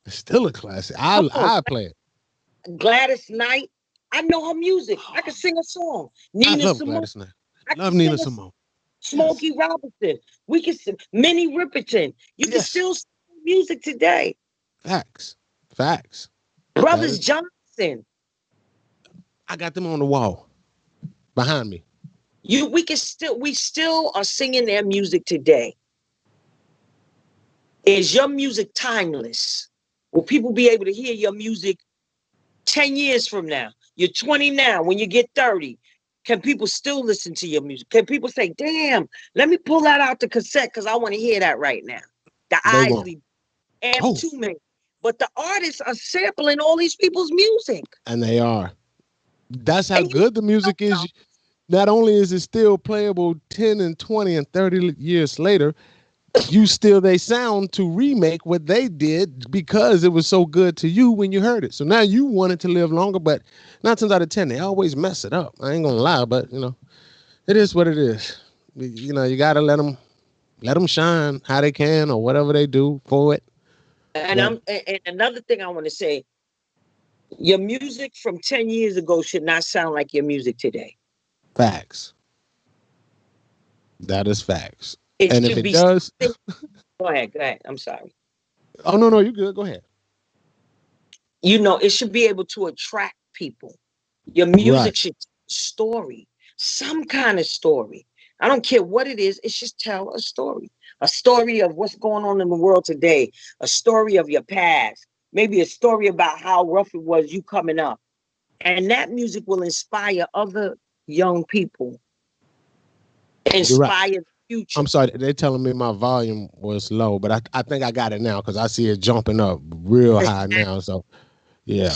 It's still a classic. come on, I play it. Gladys Knight. I know her music. I can sing a song. I Nina love Simone. Gladys Knight. I can Love sing Nina a Simone. Yes. Smokey Robinson. We can sing Minnie Riperton. You can Yes. still sing music today. Facts. Facts. That Brothers is, Johnson. I got them on the wall behind me. We still are singing their music today. Is your music timeless? Will people be able to hear your music 10 years from now? You're 20 now. When you get 30, can people still listen to your music? Can people say, damn, let me pull that out the cassette because I want to hear that right now? The They won't. Isley Amp Oh, 2 man. But the artists are sampling all these people's music. and they are. That's how And you good the don't music know. is. Not only is it still playable 10 and 20 and 30 years later, they sound to remake what they did because it was so good to you when you heard it. So now you want it to live longer, but 9 times out of 10, they always mess it up. I ain't gonna lie, but it is what it is. You gotta let them shine how they can or whatever they do for it. But And another thing I want to say, your music from 10 years ago should not sound like your music today. facts. That is facts. It And if should it be does, something. Go ahead, go ahead. I'm sorry. oh no, you good. Go ahead. It should be able to attract people. Your music Right. should tell a story, some kind of story. I don't care what it is, it should tell a story of what's going on in the world today, a story of your past, maybe a story about how rough it was you coming up. And that music will inspire other young people, You're right. inspire the future. I'm sorry, they're telling me my volume was low, but I think I got it now because I see it jumping up real high now. So yeah.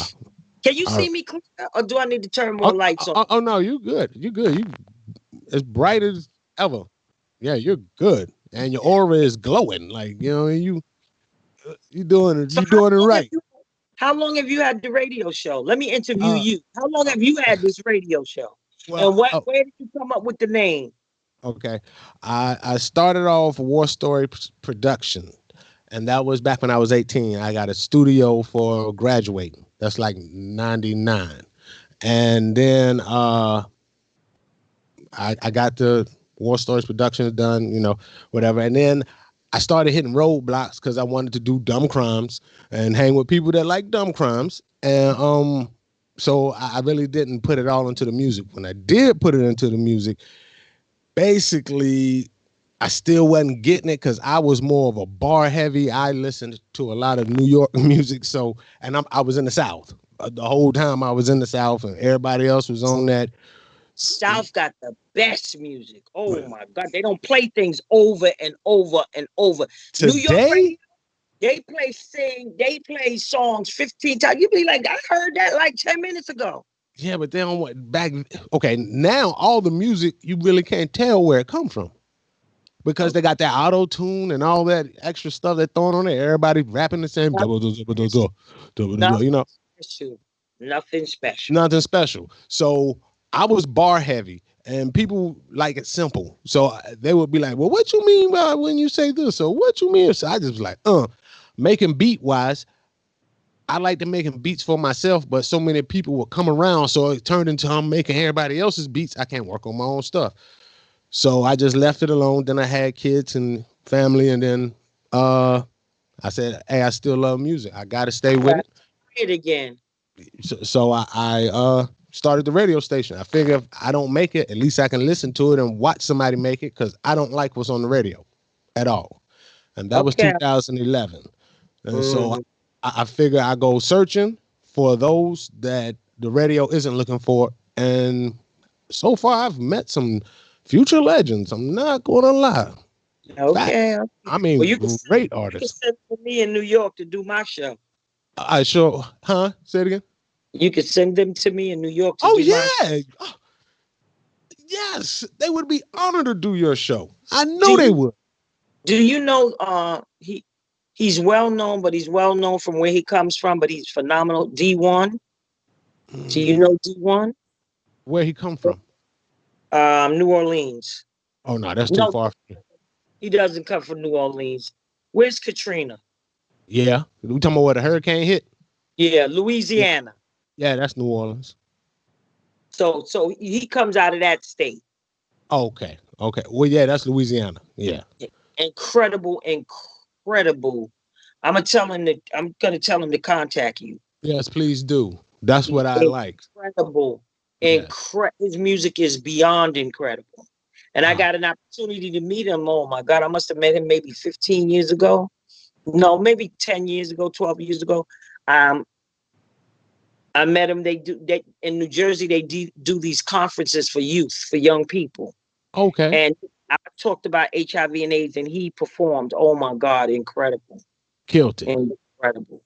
Can you Uh, see me clear, or do I need to turn oh, more lights on? oh no, you good. You good. You as bright as ever. Yeah, you're good. And your aura is glowing. Like, you doing it. So You doing it right. how long have you had the radio show? Let me interview Uh, you. How long uh have you had this radio show? well, And where did you come up with the name? okay. I started off War Story Production, and that was back when I was 18. I got a studio for graduating. That's like 99. And then I got the War Stories Productions done, whatever. And then I started hitting roadblocks because I wanted to do dumb crimes and hang with people that like dumb crimes. And so I really didn't put it all into the music. When I did put it into the music, basically I still wasn't getting it because I was more of a bar heavy. I listened to a lot of New York music. So, and I was in the South. The whole time I was in the South and everybody else was on that. South got the best music. Oh my God. They don't play things over and over and over. New York Today, radio, they play songs 15 times. You be like, I heard that like 10 minutes ago. yeah, but they don't want back. Okay, now all the music you really can't tell where it come from because they got that auto tune and all that extra stuff they're throwing on there. Everybody rapping the same, Nothing special. Nothing special. nothing special. So I was bar heavy, and people like it simple. So they would be like, "Well, what you mean by when you say this?" So what you mean? So I just was like, making beat wise. I like to making beats for myself, but so many people would come around, so it turned into I'm making everybody else's beats. I can't work on my own stuff. So I just left it alone. Then I had kids and family, and then I said, "Hey, I still love music. I got to stay with it." It again. So I started the radio station. I figure if I don't make it, at least I can listen to it and watch somebody make it because I don't like what's on the radio at all. And that was Okay. 2011. And so Mhm. I figure I go searching for those that the radio isn't looking for. And so far, I've met some future legends. I'm not gonna lie. Fact. Okay. I Well, mean, great you can artists. send them to me in New York to do my show. I sure, huh? Say it again. You can send them to me in New York to Oh do my show. yeah. Oh, yes, they would be honored to do your show. I Do know they you would. do you know he's well known, but he's well known from where he comes from, but he's phenomenal. D1. Do you Mm, know D1? where he come from? New Orleans. Oh no, that's too No, far. he doesn't come from New Orleans. Where's Katrina? Yeah, we talking about where the hurricane hit. Yeah, Yeah, Louisiana. yeah, that's New Orleans. So he comes out of that state. Okay, okay. Well, yeah, that's Louisiana. Yeah. Incredible, incredible. I'm gonna tell him to contact you. Yes, please do. That's what I like. Incredible. Yes. His music is beyond incredible. And I Ah, got an opportunity to meet him. Oh my God, I must have met him maybe 15 years ago. No, maybe 10 years ago, 12 years ago. Um, I met him. They in New Jersey, they do these conferences for youth, for young people. okay. And I talked about HIV and AIDS, and he performed. Oh my God, incredible. Killed it. Incredible.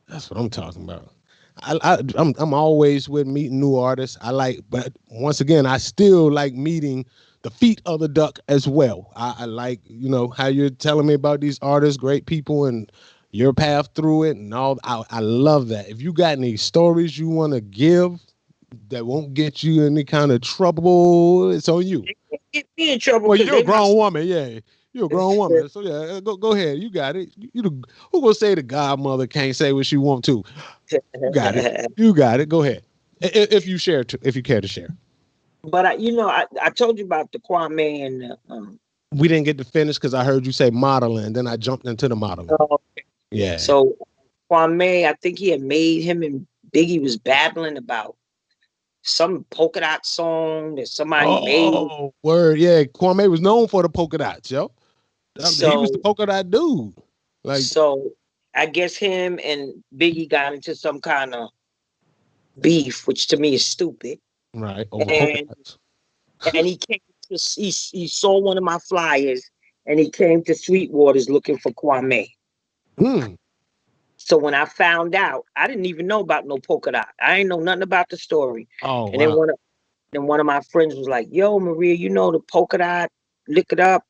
That's what I'm talking about. I'm always with meeting new artists. I like, but once again, I still like meeting the feet of the duck as well. I like, how you're telling me about these artists, great people, and your path through it, and all. I love that. If you got any stories you want to give that won't get you any kind of trouble, it's on you. Get me in trouble Well, because you're a they my grown woman, yeah. You're a grown woman, so yeah. Go ahead. You got it. Who gonna say the godmother can't say what she want to? You got it. You got it. Go ahead. If you share, if you care to share. But I told you about the Kwame and We didn't get to finish because I heard you say modeling, then I jumped into the modeling. uh, Yeah. so Kwame, I think he had made him and Biggie was battling about some polka dot song that somebody made. Oh, word. Yeah. Kwame was known for the polka dots, yo. He was the So polka dot dude. Like, so I guess him and Biggie got into some kind of beef, which to me is stupid. right, over polka And dots. he came he saw one of my flyers and he came to Sweetwater's looking for Kwame. Hmm. So when I found out, I didn't even know about no polka dot. I ain't know nothing about the story. Oh, And then wow. one of my friends was like, "Yo, Maria, you know the polka dot? Look it up."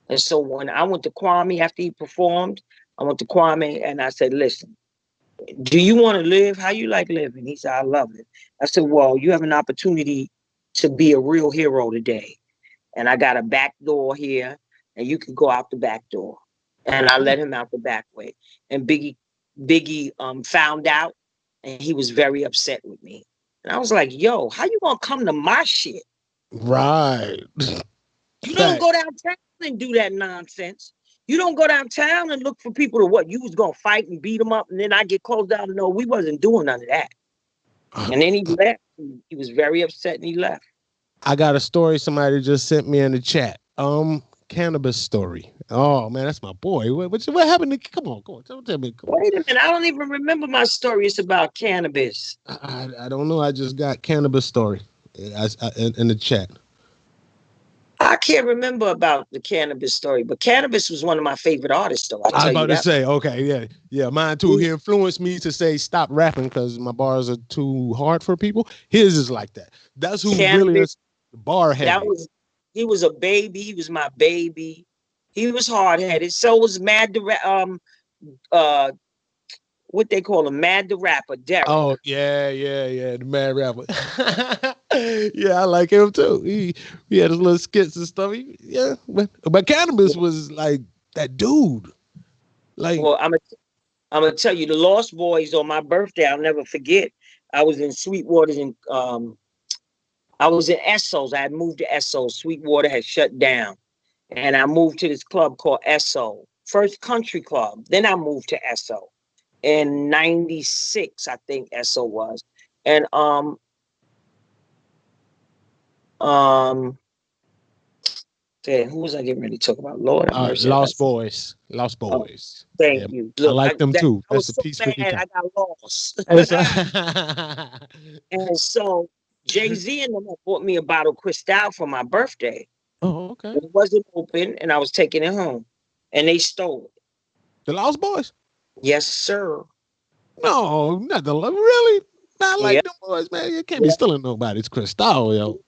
And so when I went to Kwame after he performed, I went to Kwame and I said, "Listen, do you want to live? How you like living?" He said, "I love it." I said, "Well, you have an opportunity to be a real hero today. And I got a back door here, and you can go out the back door." And I let him out the back way. And Biggie found out, and he was very upset with me. And I was like, "Yo, how you gonna come to my shit? Right. You don't Fact. go downtown and do that nonsense. You don't go downtown and look for people to what? You was gonna fight and beat them up, and then I get closed down. No, we wasn't doing none of that." And then he left. He was very upset, and he left. I got a story somebody just sent me in the chat. Cannabis story. Oh man, that's my boy. What happened to? Come on, tell me. Come on. Wait a minute, I don't even remember my story. It's about cannabis. I don't know. I just got cannabis story in the chat. I can't remember about the cannabis story, but cannabis was one of my favorite artists, though. I'll I was tell you about to that. say, okay, yeah, mine too. He influenced me to say stop rapping because my bars are too hard for people. His is like that. That's who really Cannabis, is bar that heavy. was he was a baby. He was my baby. He was hard headed. So was Mad the uh what they call him, Mad the Rapper, Derek. Oh yeah, the mad rapper. Yeah, I like him too. He had his little skits and stuff. But cannabis was like that dude. Like, Well, I'm gonna tell you, the Lost Boys on my birthday, I'll never forget. I was in Sweetwater's and I was in Esso's. I had moved to Esso's. Sweetwater had shut down. And I moved to this club called Esso, First Country Club. Then I moved to Esso in '96, I think Esso was. And um Damn, who was I getting ready to talk about? Lord have mercy. Lost Boys. Lost Oh, Boys. Yeah, thank you. I Look, like them too. I That's was the so Peace mad Picky time. I got lost. And so, And so Jay-Z and them bought me a bottle of Cristal for my birthday. oh, okay. It wasn't open, and I was taking it home, and they stole it. The Lost Boys? Yes, sir. No, not the really. Not like Yep. them boys, man. You can't be Yep. stealing nobody's Cristal, yo.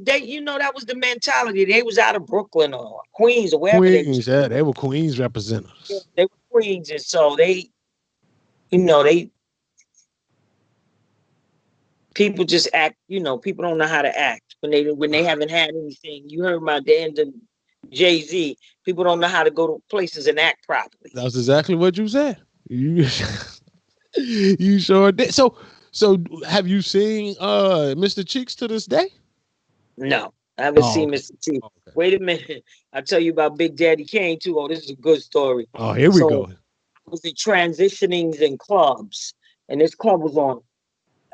That was the mentality. They was out of Brooklyn or Queens or wherever they was. Queens, yeah, they were Queens representatives. They were Queens, and so they people just act. People don't know how to act when they haven't had anything. You heard my dad and Jay-Z. People don't know how to go to places and act properly. That's exactly what you said. You, you sure did. So have you seen Mr. Cheeks to this day? No, I haven't Oh, seen okay. Mr. T. Oh, okay. Wait a minute. I'll tell you about Big Daddy Kane too. Oh, this is a good story. Oh, here we So go. I was in transitionings in clubs, and this club was on,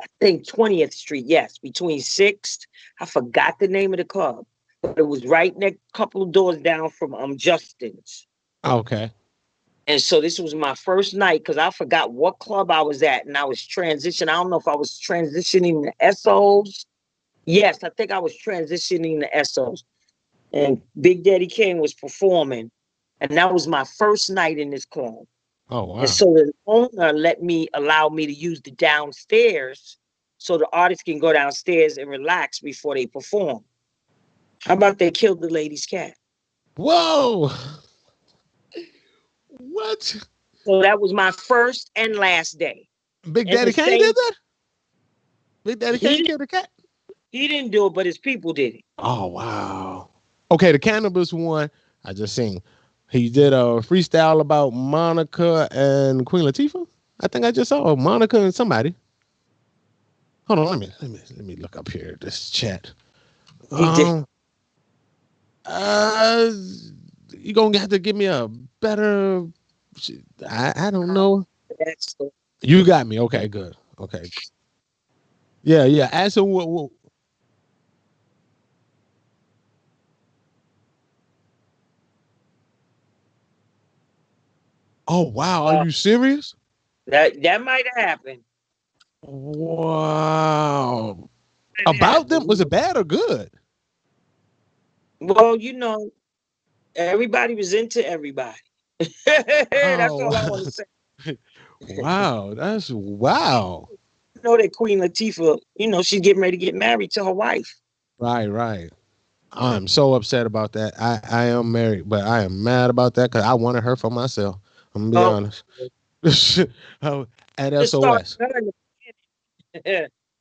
I think, 20th Street. Yes, between 6th. I forgot the name of the club, but it was right next, couple of doors down from Justin's. Okay. And so this was my first night because I forgot what club I was at, and I was transitioning. I don't know if I was transitioning the SOs. Yes, I think I was transitioning the SOs. And Big Daddy Kane was performing, and that was my first night in this club. Oh, wow. And so the owner allowed me to use the downstairs, so the artists can go downstairs and relax before they perform. How about they killed the lady's cat? Whoa. What? So that was my first and last day. Big And Daddy the Kane same, did that? Big Daddy Kane he killed the cat? he didn't do it, but his people did it. Oh, wow. Okay, the Cannabis one, I just seen. He did a freestyle about Monica and Queen Latifah. I think I just saw Monica and somebody. Hold on, let me look up here this chat. He did. Uh, you gonna have to give me a better. I don't know. That's You got me. Okay, good. Okay. Yeah. Ask him what. Oh wow, are you serious? that might have happened. Wow. About them, was it bad or good? Well, everybody was into everybody. That's all I want to say. Wow, that's wow. You know that Queen Latifah, she's getting ready to get married to her wife. Right. I'm so upset about that. I am married, but I am mad about that because I wanted her for myself. I'm gonna be honest. At SOS.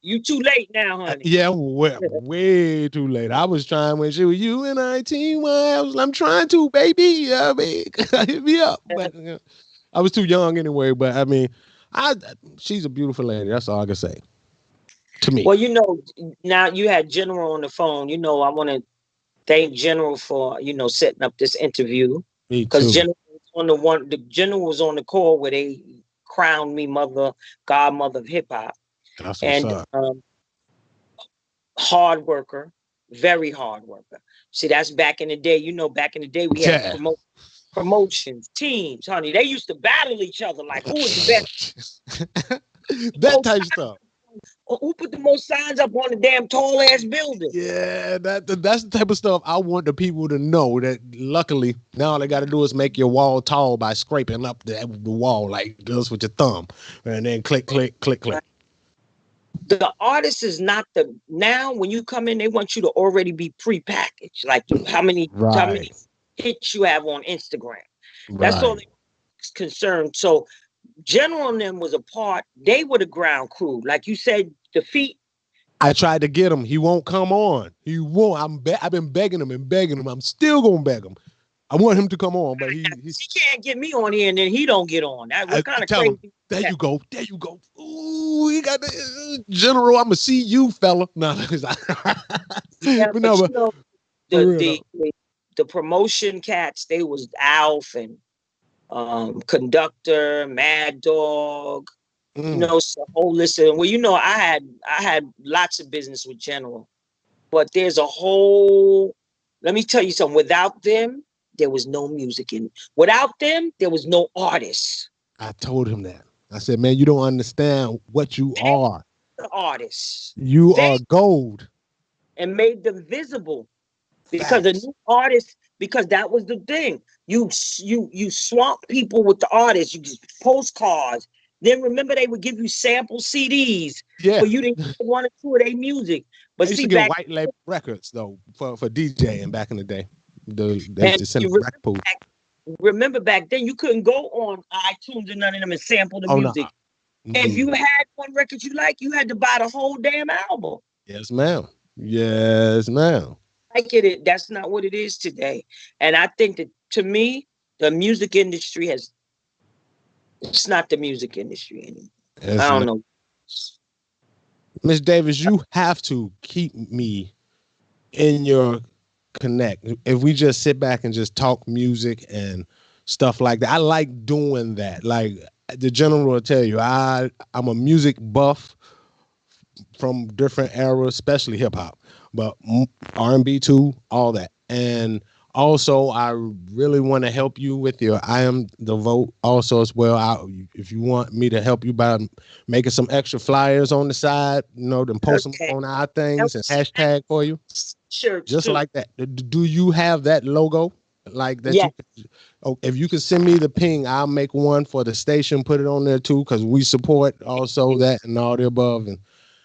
You too late now, honey. Yeah, way too late. I was trying when she was you and I I'm trying to, baby. I mean, hit me up. But I was too young anyway. But I mean, she's a beautiful lady. That's all I can say. To me. Well, now you had General on the phone. I want to thank General for setting up this interview. Me because too. the General was on the call where they crowned me Godmother of Hip-Hop. That's what's And up. hard worker, very hard worker. See, that's back in the day. Back in the day we had promotions, teams, honey. They used to battle each other like who was the best. That type of stuff. Who put the most signs up on the damn tall ass building? Yeah, that's the type of stuff I want the people to know. That luckily now all they got to do is make your wall tall by scraping up the wall like this with your thumb, and then click. The artist is not now when you come in, they want you to already be pre-packaged, like how many hits you have on Instagram. That's all they're concerned. So General and them was a part. They were the ground crew, like you said. The feet. I tried to get him. He won't come on. He won't. I've been begging him. I'm still gonna beg him. I want him to come on, but he can't get me on here, and then he don't get on. What kind of crazy? Him, there you go. Ooh, he got the General. I'm gonna see you, fella. No, the promotion cats. They was Alf and Conductor, Mad Dog. So whole list of, I had lots of business with General, but there's a whole Let me tell you something. Without them, there was no music in it. Without them, there was no artists. I told him that. I said, man, you don't understand what you They are. were the artists. You They are gold. and made them visible because the Facts. new artists. Because that was the thing. You swamp people with the artists. You just postcards. Then remember they would give you sample CDs Yeah. for you to hear one or two of their music. But I used see to get back white label records though for DJing back in the day. They used and to send you a rec pool. remember back then you couldn't go on iTunes and none of them and sample the Oh no. music. If No. you had one record you like, you had to buy the whole damn album. Yes, ma'am. Yes, ma'am. Like it, that's not what it is today. And I think that to me, the music industry it's not the music industry anymore. I It's don't not. know. Miss Davis, you have to keep me in your connect. If we just sit back and just talk music and stuff like that, I like doing that. Like the general will tell you, I'm a music buff from different eras, especially hip hop, but R&B too, all that. And also, I really want to help you with your I am the vote also as well. If you want me to help you by making some extra flyers on the side, then post them Okay. on our things and hashtag for you, Shirts just too. like that. Do you have that logo? Like that Yeah. you oh, if you can send me the ping, I'll make one for the station, put it on there too, because we support also that and all the above. And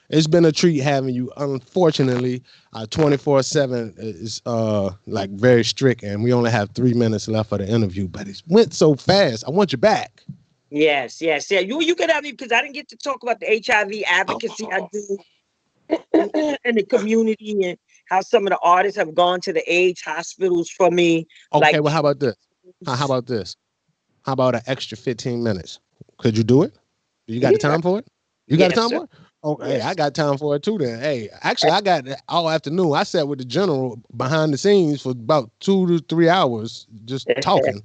it's been a treat having you. Unfortunately, 24/7 is like very strict, and we only have 3 minutes left for the interview. But it went so fast. I want you back. Yes, yes, yeah. You could have me because I didn't get to talk about the HIV advocacy I Oh, do in the community and how some of the artists have gone to the AIDS hospitals for me. okay, Like well, how about this? How about this? How about an extra 15 minutes? Could you do it? You got the yeah, time for it? You got the yes, time sir. for it? Oh, hey, I Yes. got time for it too then. Hey, actually, I got all afternoon. I sat with the general behind the scenes for about 2 to 3 hours just talking.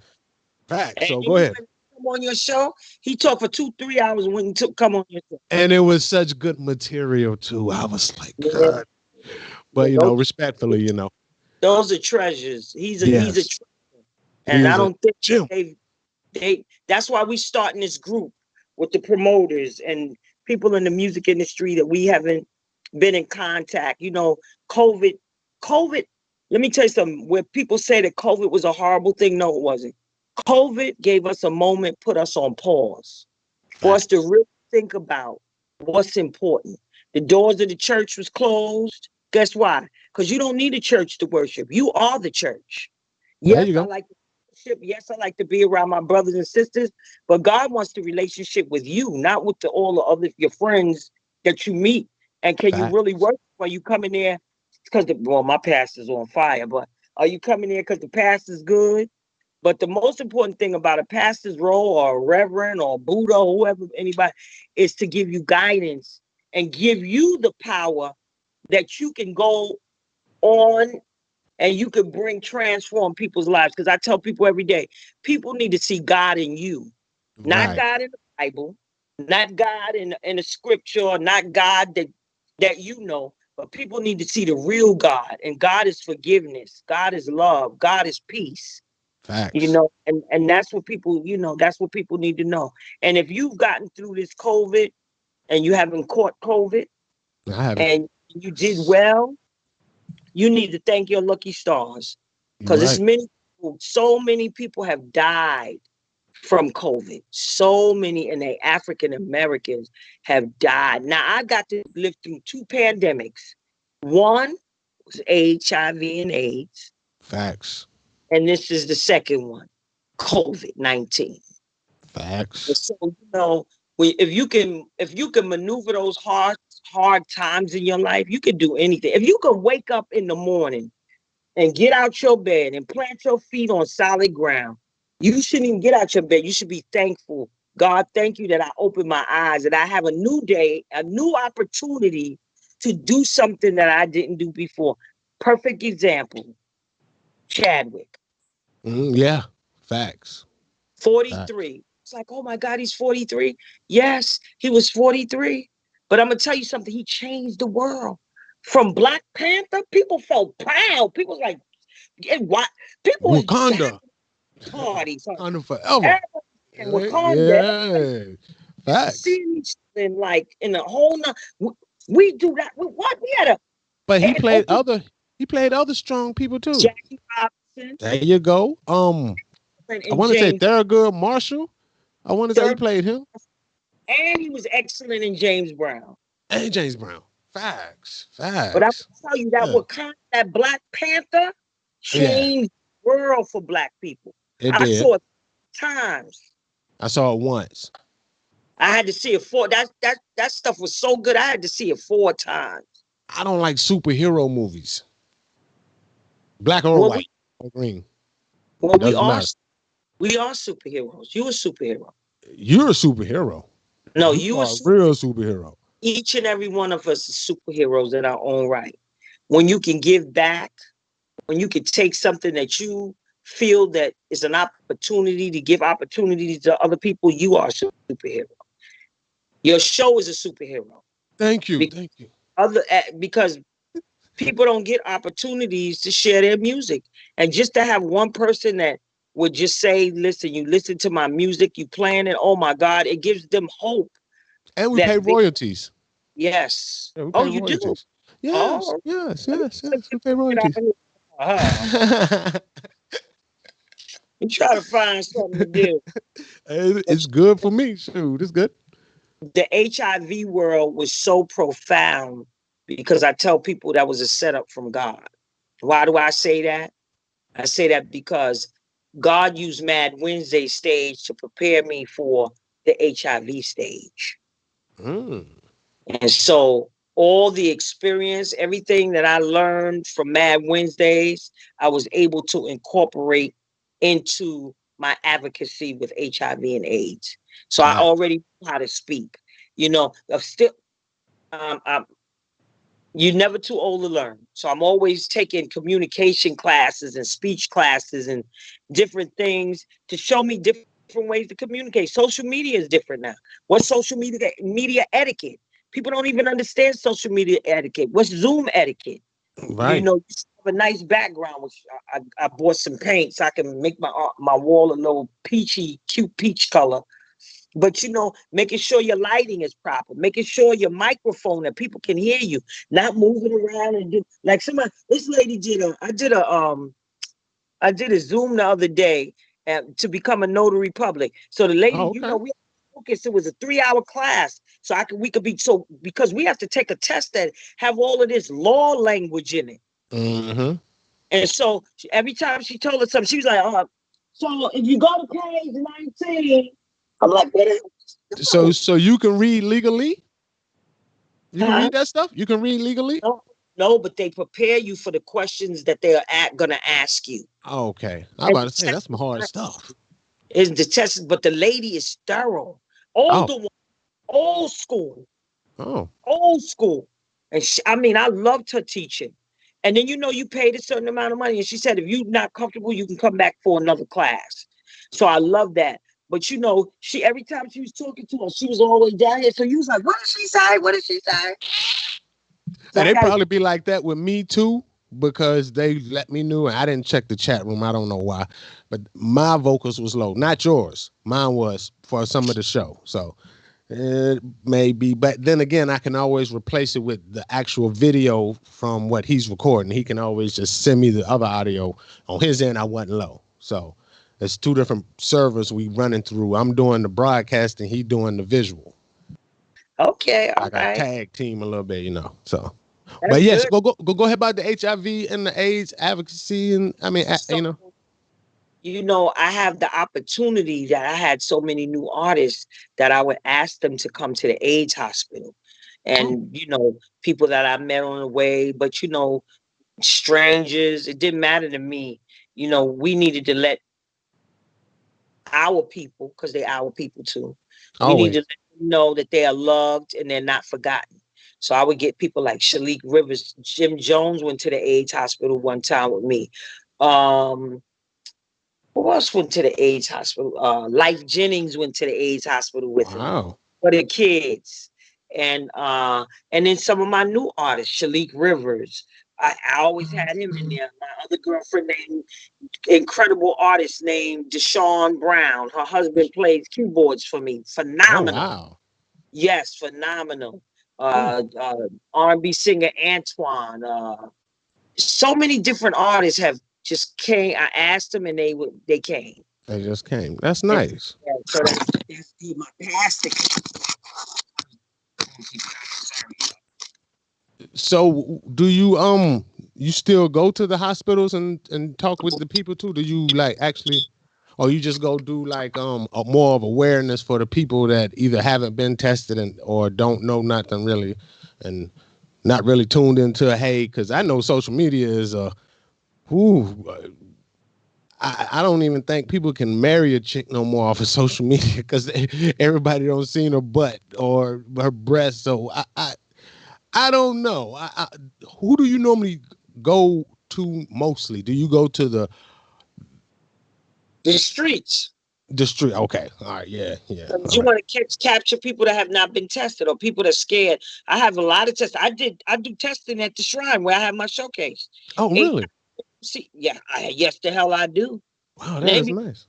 Facts. And So he go ahead. went come on your show. He talked for 2, 3 hours and when he took come on your show. And it was such good material too. I was like, Yeah, God. yeah, But respectfully. those are treasures. He's a Yes. treasure. He And I is a don't think gem. they that's why we starting this group with the promoters and people in the music industry that we haven't been in contact. COVID, COVID, let me tell you something. Where people say that COVID was a horrible thing, no, it wasn't. COVID gave us a moment, put us on pause for us to Facts. really think about what's important. The doors of the church was closed. Guess why? Because you don't need a church to worship. You are the church. There Yes, you I go. like to worship. Yes, I like to be around my brothers and sisters. But God wants the relationship with you, not with all the other your friends that you meet. And can you really Facts. work? Are you coming there because my pastor's on fire? But are you coming there because the pastor's good? But the most important thing about a pastor's role or a reverend or Buddha or whoever, anybody, is to give you guidance and give you the power that you can go on and you can transform people's lives. Because I tell people every day, people need to see God in you, not Right. God in the Bible, not God in the scripture, not God that but people need to see the real God. And God is forgiveness, God is love, God is peace. Facts. And that's what people need to know. And if you've gotten through this COVID and you haven't caught COVID I haven't. and you did well, you need to thank your lucky stars You're because right. so many people have died from COVID. So many, and they African Americans have died. Now I got to live through 2 pandemics. One was HIV and AIDS, Facts. and this is the second one, COVID-19. Facts. So if you can maneuver those hard times in your life, you can do anything. If you can wake up in the morning and get out your bed and plant your feet on solid ground, you shouldn't even get out your bed. You should be thankful. God, thank you that I opened my eyes, that I have a new day, a new opportunity to do something that I didn't do before. Perfect example, Chadwick. Yeah. Facts. Facts. 43. It's like, oh my God, he's 43. Yes, he was 43. But I'm gonna tell you something, he changed the world. From Black Panther, people felt proud. People was like, And why people was Wakanda. parties, huh? Wakanda forever. Everybody in Wakanda, everybody Yeah. Facts. seeing each other in like in a whole we do that. What we had a But and open he played other strong people too. Jackie Robinson There you go. I and want to say James Thurgood Marshall. I want to say he Thurman, played him. and he was excellent in James Brown. And James Brown. Facts. But I Facts. will tell you that Yeah. Wakanda, that Black Panther Yeah. changed the world for Black people. It I did. saw it times. I saw it once. I had to see it that stuff was so good. I had to see it 4 times. I don't like superhero movies. Black or Well, white or green. well, Doesn't matter. we are superheroes. You a superhero. You're a superhero. No, You are a real superhero. each and every one of us is superheroes in our own right. When you can give back, when you can take something that you feel that is an opportunity to give opportunities to other people, you are a superhero. Your show is a superhero. Thank you. Be- Thank you. because people don't get opportunities to share their music. And just to have one person that would just say, listen, you listen to my music, you playing it, oh my God, it gives them hope And we that pay royalties. yes. Yeah, we Oh, pay you do? royalties. Yes, Oh, yes, let me yes, yes. We pay get out royalties. of here. You try to find something to do. But It's good for me. Shoot, it's good. the HIV world was so profound because I tell people that was a setup from God. Why do I say that? I say that because God used Mad Wednesday stage to prepare me for the HIV stage. Mm. And so all the experience, everything that I learned from Mad Wednesdays, I was able to incorporate into my advocacy with HIV and AIDS. So I Wow. already know how to speak. You know, I'm still I'm you're never too old to learn. So I'm always taking communication classes and speech classes and different things to show me different ways to communicate. Social media is different now. What's social media etiquette? People don't even understand social media etiquette. What's Zoom etiquette? You Right. know, you have a nice background, which I bought some paint so I can make my wall a little peachy, cute peach color. But you know, making sure your lighting is proper, making sure your microphone that people can hear you, not moving around and do like somebody. This lady did I did a Zoom the other day to become a notary public. So the lady, Oh, you okay. know, we focused. It was a 3-hour class, so we could be so because we have to take a test that have all of this law language in it. Mm-hmm. And so every time she told us something, she was like, so if you go to page 19, I'm like, So you can read legally? You can huh? read that stuff? You can read legally? No, no, but they prepare you for the questions that they are going to ask you. Oh, okay. I'm And about the to say test that's some hard stuff. is the test, but the lady is thorough, Oh, older one, old school, oh. old school. And I mean, I loved her teaching. And then you know you paid a certain amount of money, and she said if you're not comfortable, you can come back for another class. So I love that. But you know, she every time she was talking to us, she was always down here. So you was like, "What did she say? What did she say?" So And I they got probably be like that with me too, because they let me know. And I didn't check the chat room. I don't know why, but my vocals was low, not yours. Mine was for some of the show. So it may be, but then again, I can always replace it with the actual video from what he's recording. He can always just send me the other audio on his end. I wasn't low, so it's two different servers we running through. I'm doing the broadcasting, he doing the visual, okay, all like a right, tag team a little bit, you know. So. that's But yes, good. go ahead about the HIV and the AIDS advocacy, and I mean, So you know. you know, I have the opportunity that I had so many new artists that I would ask them to come to the AIDS hospital. Oh, And, you know, people that I met on the way, but, you know, strangers, it didn't matter to me. You know, we needed to let our people, because they're our people too, we need to always. let them know that they are loved and they're not forgotten. So I would get people like Shalik Rivers. Jim Jones went to the AIDS hospital one time with me. Um, Who else went to the AIDS hospital? Life Jennings went to the AIDS hospital with him Wow. for the kids. And then some of my new artists, Shalik Rivers, I always had him in there. My other girlfriend named incredible artist named Deshawn Brown. Her husband plays keyboards for me. Oh Phenomenal. wow. Yes, phenomenal. R&B singer Antoine. So many different artists have just came. I asked them and they came. They just came. That's And, nice. yeah, so that's my past. So do you still go to the hospitals and talk with the people too? Do you like actually, or you just go do like more of awareness for the people that either haven't been tested or don't know nothing really, and not really tuned into because I know social media is I don't even think people can marry a chick no more off of social media because everybody don't see her butt or her breast. So I don't know. Who do you normally go to mostly? Do you go to the streets? street? Okay, all right, yeah. All You right. want to capture people that have not been tested or people that are scared. I have a lot of tests. I do testing at the shrine where I have my showcase. Oh, really? Yeah, yes, the hell I do. Wow, that is Navy nice.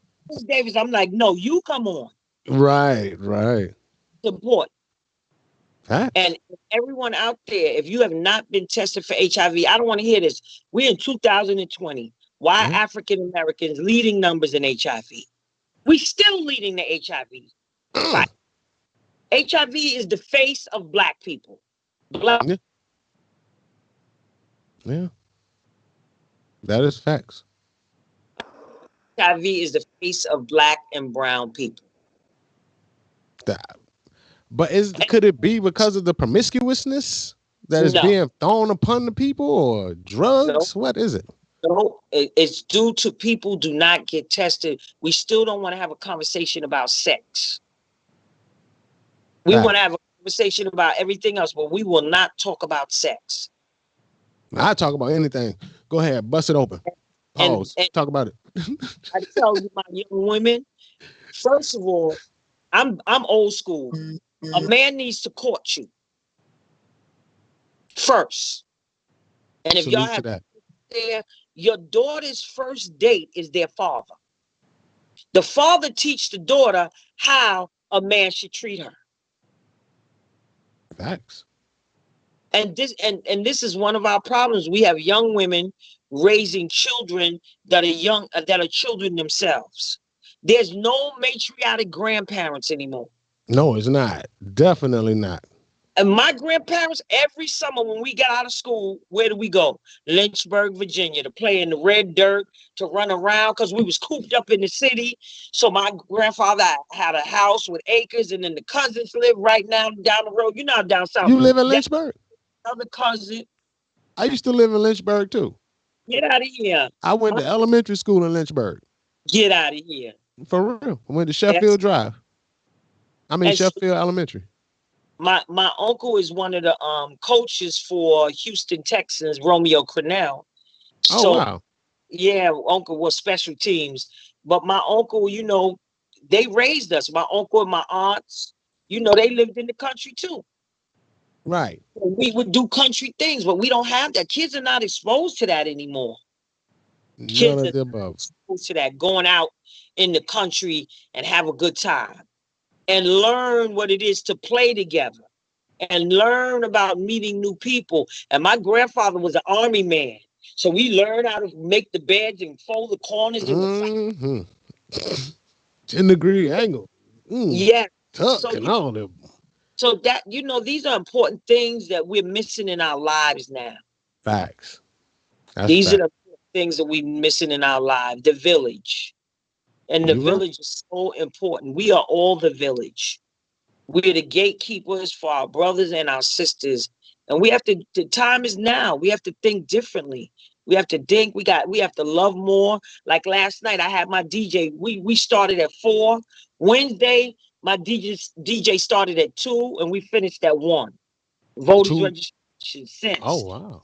Davis, I'm like, no, you come on. Right. Support. Facts. And everyone out there, if you have not been tested for HIV, I don't want to hear this. We're in 2020. Why Yeah. African Americans leading numbers in HIV? We still leading the HIV fight. HIV is the face of Black people. Yeah, that is facts. HIV is the face of Black and brown people. That, but could it be because of the promiscuousness that is No, being thrown upon the people, or no, drugs? What is it? no. It's due to people do not get tested. We still don't want to have a conversation about sex. We want to have a conversation about everything else, but we will not talk about sex. I talk about anything. Go ahead, bust it open. Pause. And Talk about it. I tell you, my young women, first of all, I'm old school. A man needs to court you first. And if y'all Salute to have that. there, your daughter's first date is their father. The father teach the daughter how a man should treat her. Facts. And this is one of our problems. We have young women raising children that are children themselves. There's no matriarchal grandparents anymore. No, it's not. Definitely not. And my grandparents, every summer when we got out of school, where do we go? Lynchburg, Virginia, to play in the red dirt, to run around, because we was cooped up in the city. So my grandfather had a house with acres, and then the cousins live right now down the road. You know, down south. You live in Lynchburg? Other cousin. I used to live in Lynchburg too. Get out of here. I went to elementary school in Lynchburg. Get out of here. For real. I went to Sheffield Drive. Sheffield Elementary. My uncle is one of the coaches for Houston Texans, Romeo Crennel. Oh, wow. Yeah, uncle was special teams. But my uncle, you know, they raised us. My uncle and my aunts, you know, they lived in the country too. Right. We would do country things, but we don't have that. Kids are not exposed to that anymore. None of the above. Exposed to that, going out in the country and have a good time and learn what it is to play together and learn about meeting new people. And my grandfather was an army man. So we learned how to make the beds and fold the corners. 10-degree angle. Yeah. Tuck and all them. So that, you know, these are important things that we're missing in our lives now. Facts. These are the things that we're missing in our lives. The village. And the village is so important. We are all the village. We're the gatekeepers for our brothers and our sisters. And we have to, the time is now. We have to think differently. We have to think, we have to love more. Like last night, I had my DJ. We started at 4. Wednesday, my DJ started at 2 and we finished at 1. Voters registration since. Oh, wow.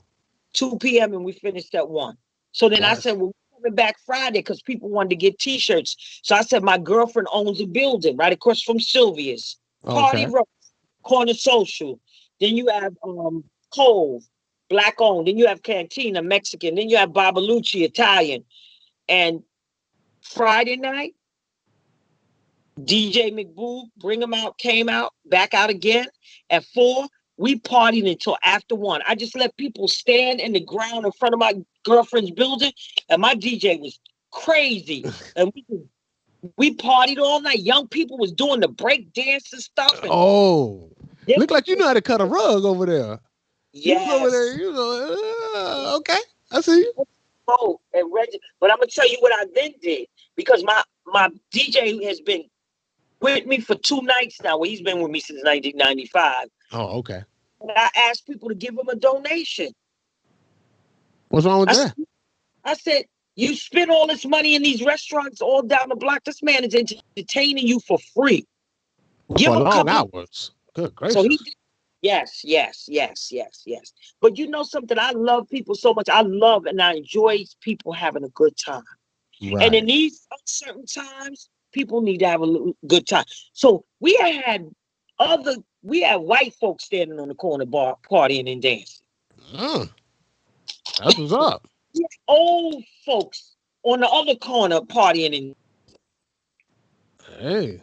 2 p.m. and we finished at 1. So then I said, well, we're coming back Friday because people wanted to get t-shirts. So I said, my girlfriend owns a building right across from Sylvia's. Party Road, Corner Social. Then you have Cove. Black owned. Then you have Cantina, Mexican. Then you have Babalucci, Italian. And Friday night, DJ McBoo, Bring 'em Out, came out, back out again. At 4, we partied until after 1. I just let people stand in the ground in front of my girlfriend's building, and my DJ was crazy. And we partied all night. Young people was doing the break dance and stuff. And look like you know how to cut a rug over there. Yes. You over there, you know. Okay, I see you. Oh, and Reggie, but I'm gonna tell you what I then did, because my DJ has been with me for 2 nights now. Well, he's been with me since 1995. Oh, okay. And I asked people to give him a donation. What's wrong with that? I said, you spend all this money in these restaurants all down the block. This man is entertaining you for free. Give for him long hours. Good gracious. So he did. Yes. But you know something? I love people so much. I love and I enjoy people having a good time. Right. And in these uncertain times, people need to have a good time. So we had white folks standing on the corner bar partying and dancing. That's what's up. Old folks on the other corner partying and. Hey,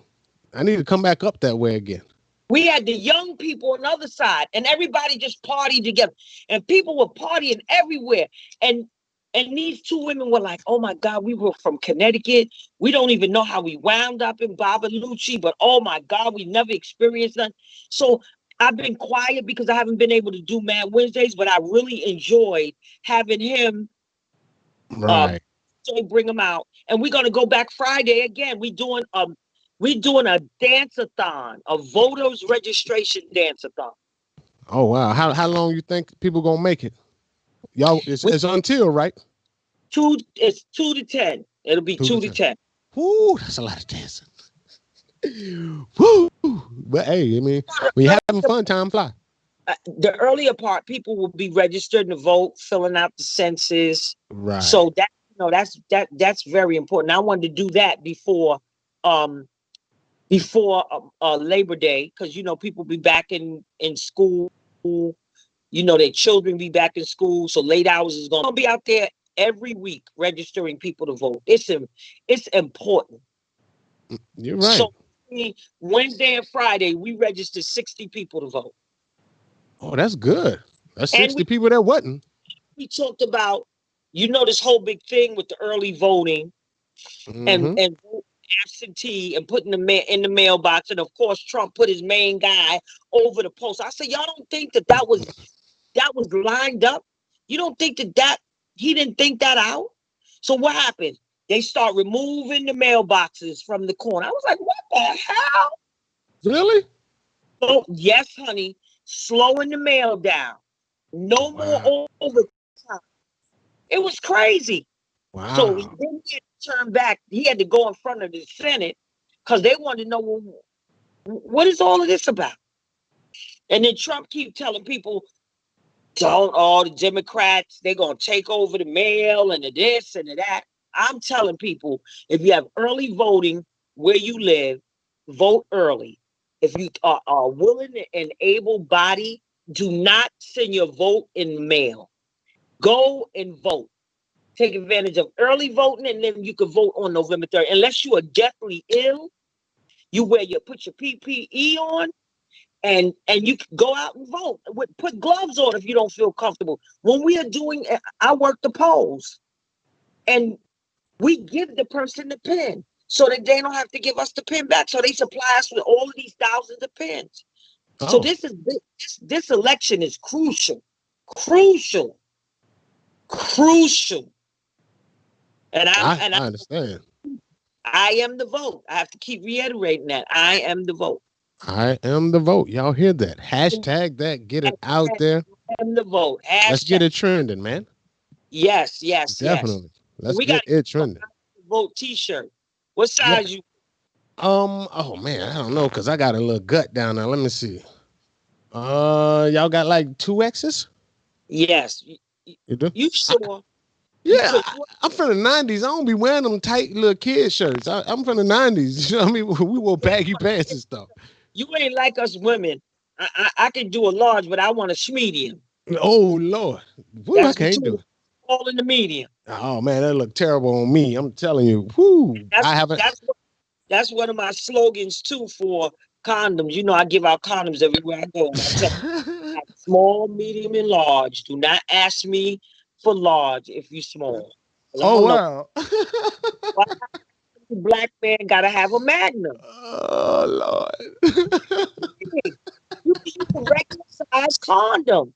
I need to come back up that way again. We had the young people on the other side, and everybody just partied together. And people were partying everywhere. And these 2 women were like, oh my God, we were from Connecticut. We don't even know how we wound up in Babalucci, but oh my God, we never experienced that. So I've been quiet because I haven't been able to do Mad Wednesdays, but I really enjoyed having him bring them out. And we're going to go back Friday again. We're doing a dance-a-thon, a voters registration dance-a-thon. Oh wow! How long you think people gonna make it? Y'all, it's until right. It's 2 to 10. It'll be 2 to 10. Woo, that's a lot of dancing. Woo! But hey, I mean, when you're having fun, time fly. The earlier part, people will be registered to vote, filling out the census. Right. So that's very important. I wanted to do that before Labor Day, because people be back in school, their children be back in school, so late hours is going to be out there every week registering people to vote. It's important. You're right. So Wednesday and Friday we registered 60 people to vote. Oh, that's good. That's 60 people that wasn't. We talked about this whole big thing with the early voting and absentee and putting in the mailbox, and of course Trump put his main guy over the post. I said, y'all don't think that was lined up? You don't think that he didn't think that out? So what happened? They start removing the mailboxes from the corner. I was like, what the hell? Really? Oh yes, honey. Slowing the mail down. No more overtime. It was crazy. Wow. So then he had to turn back. He had to go in front of the Senate because they wanted to know, well, what is all of this about? And then Trump keep telling people, the Democrats, they're going to take over the mail and the this and the that. I'm telling people, if you have early voting where you live, vote early. If you are willing and able-bodied, do not send your vote in mail. Go and vote. Take advantage of early voting, and then you can vote on November 3rd. Unless you are deathly ill, you put your PPE on, and you can go out and vote. Put gloves on if you don't feel comfortable. When we are I work the polls, and we give the person the pen so that they don't have to give us the pen back. So they supply us with all of these thousands of pens. So this election is crucial. And I understand. I am the vote. I have to keep reiterating that. I am the vote. I am the vote. Y'all hear that? Hashtag that. Get it out there. I am the vote. Let's get it trending, man. Yes. Definitely. Let's get it trending. Vote T-shirt. What size you? Oh man, I don't know, because I got a little gut down there. Let me see. Y'all got like 2X's? Yes. You do? You sure? I'm from the 90s. I don't be wearing them tight little kid shirts. I'm from the 90s. You know what I mean? We wore baggy pants and stuff. You ain't like us women. I can do a large, but I want a medium. Oh Lord, woo, I That's can't do between it. all in the medium. Oh man, that look terrible on me. I'm telling you. Whoo, That's I haven't. that's that's one of my slogans too for condoms. You know, I give out condoms everywhere I go, and I tell them small, medium, and large. Do not ask me for large if you small. 'Cause I Oh don't know wow. why the black man gotta have a magnum. Oh Lord. Hey, you keep a regular size condom.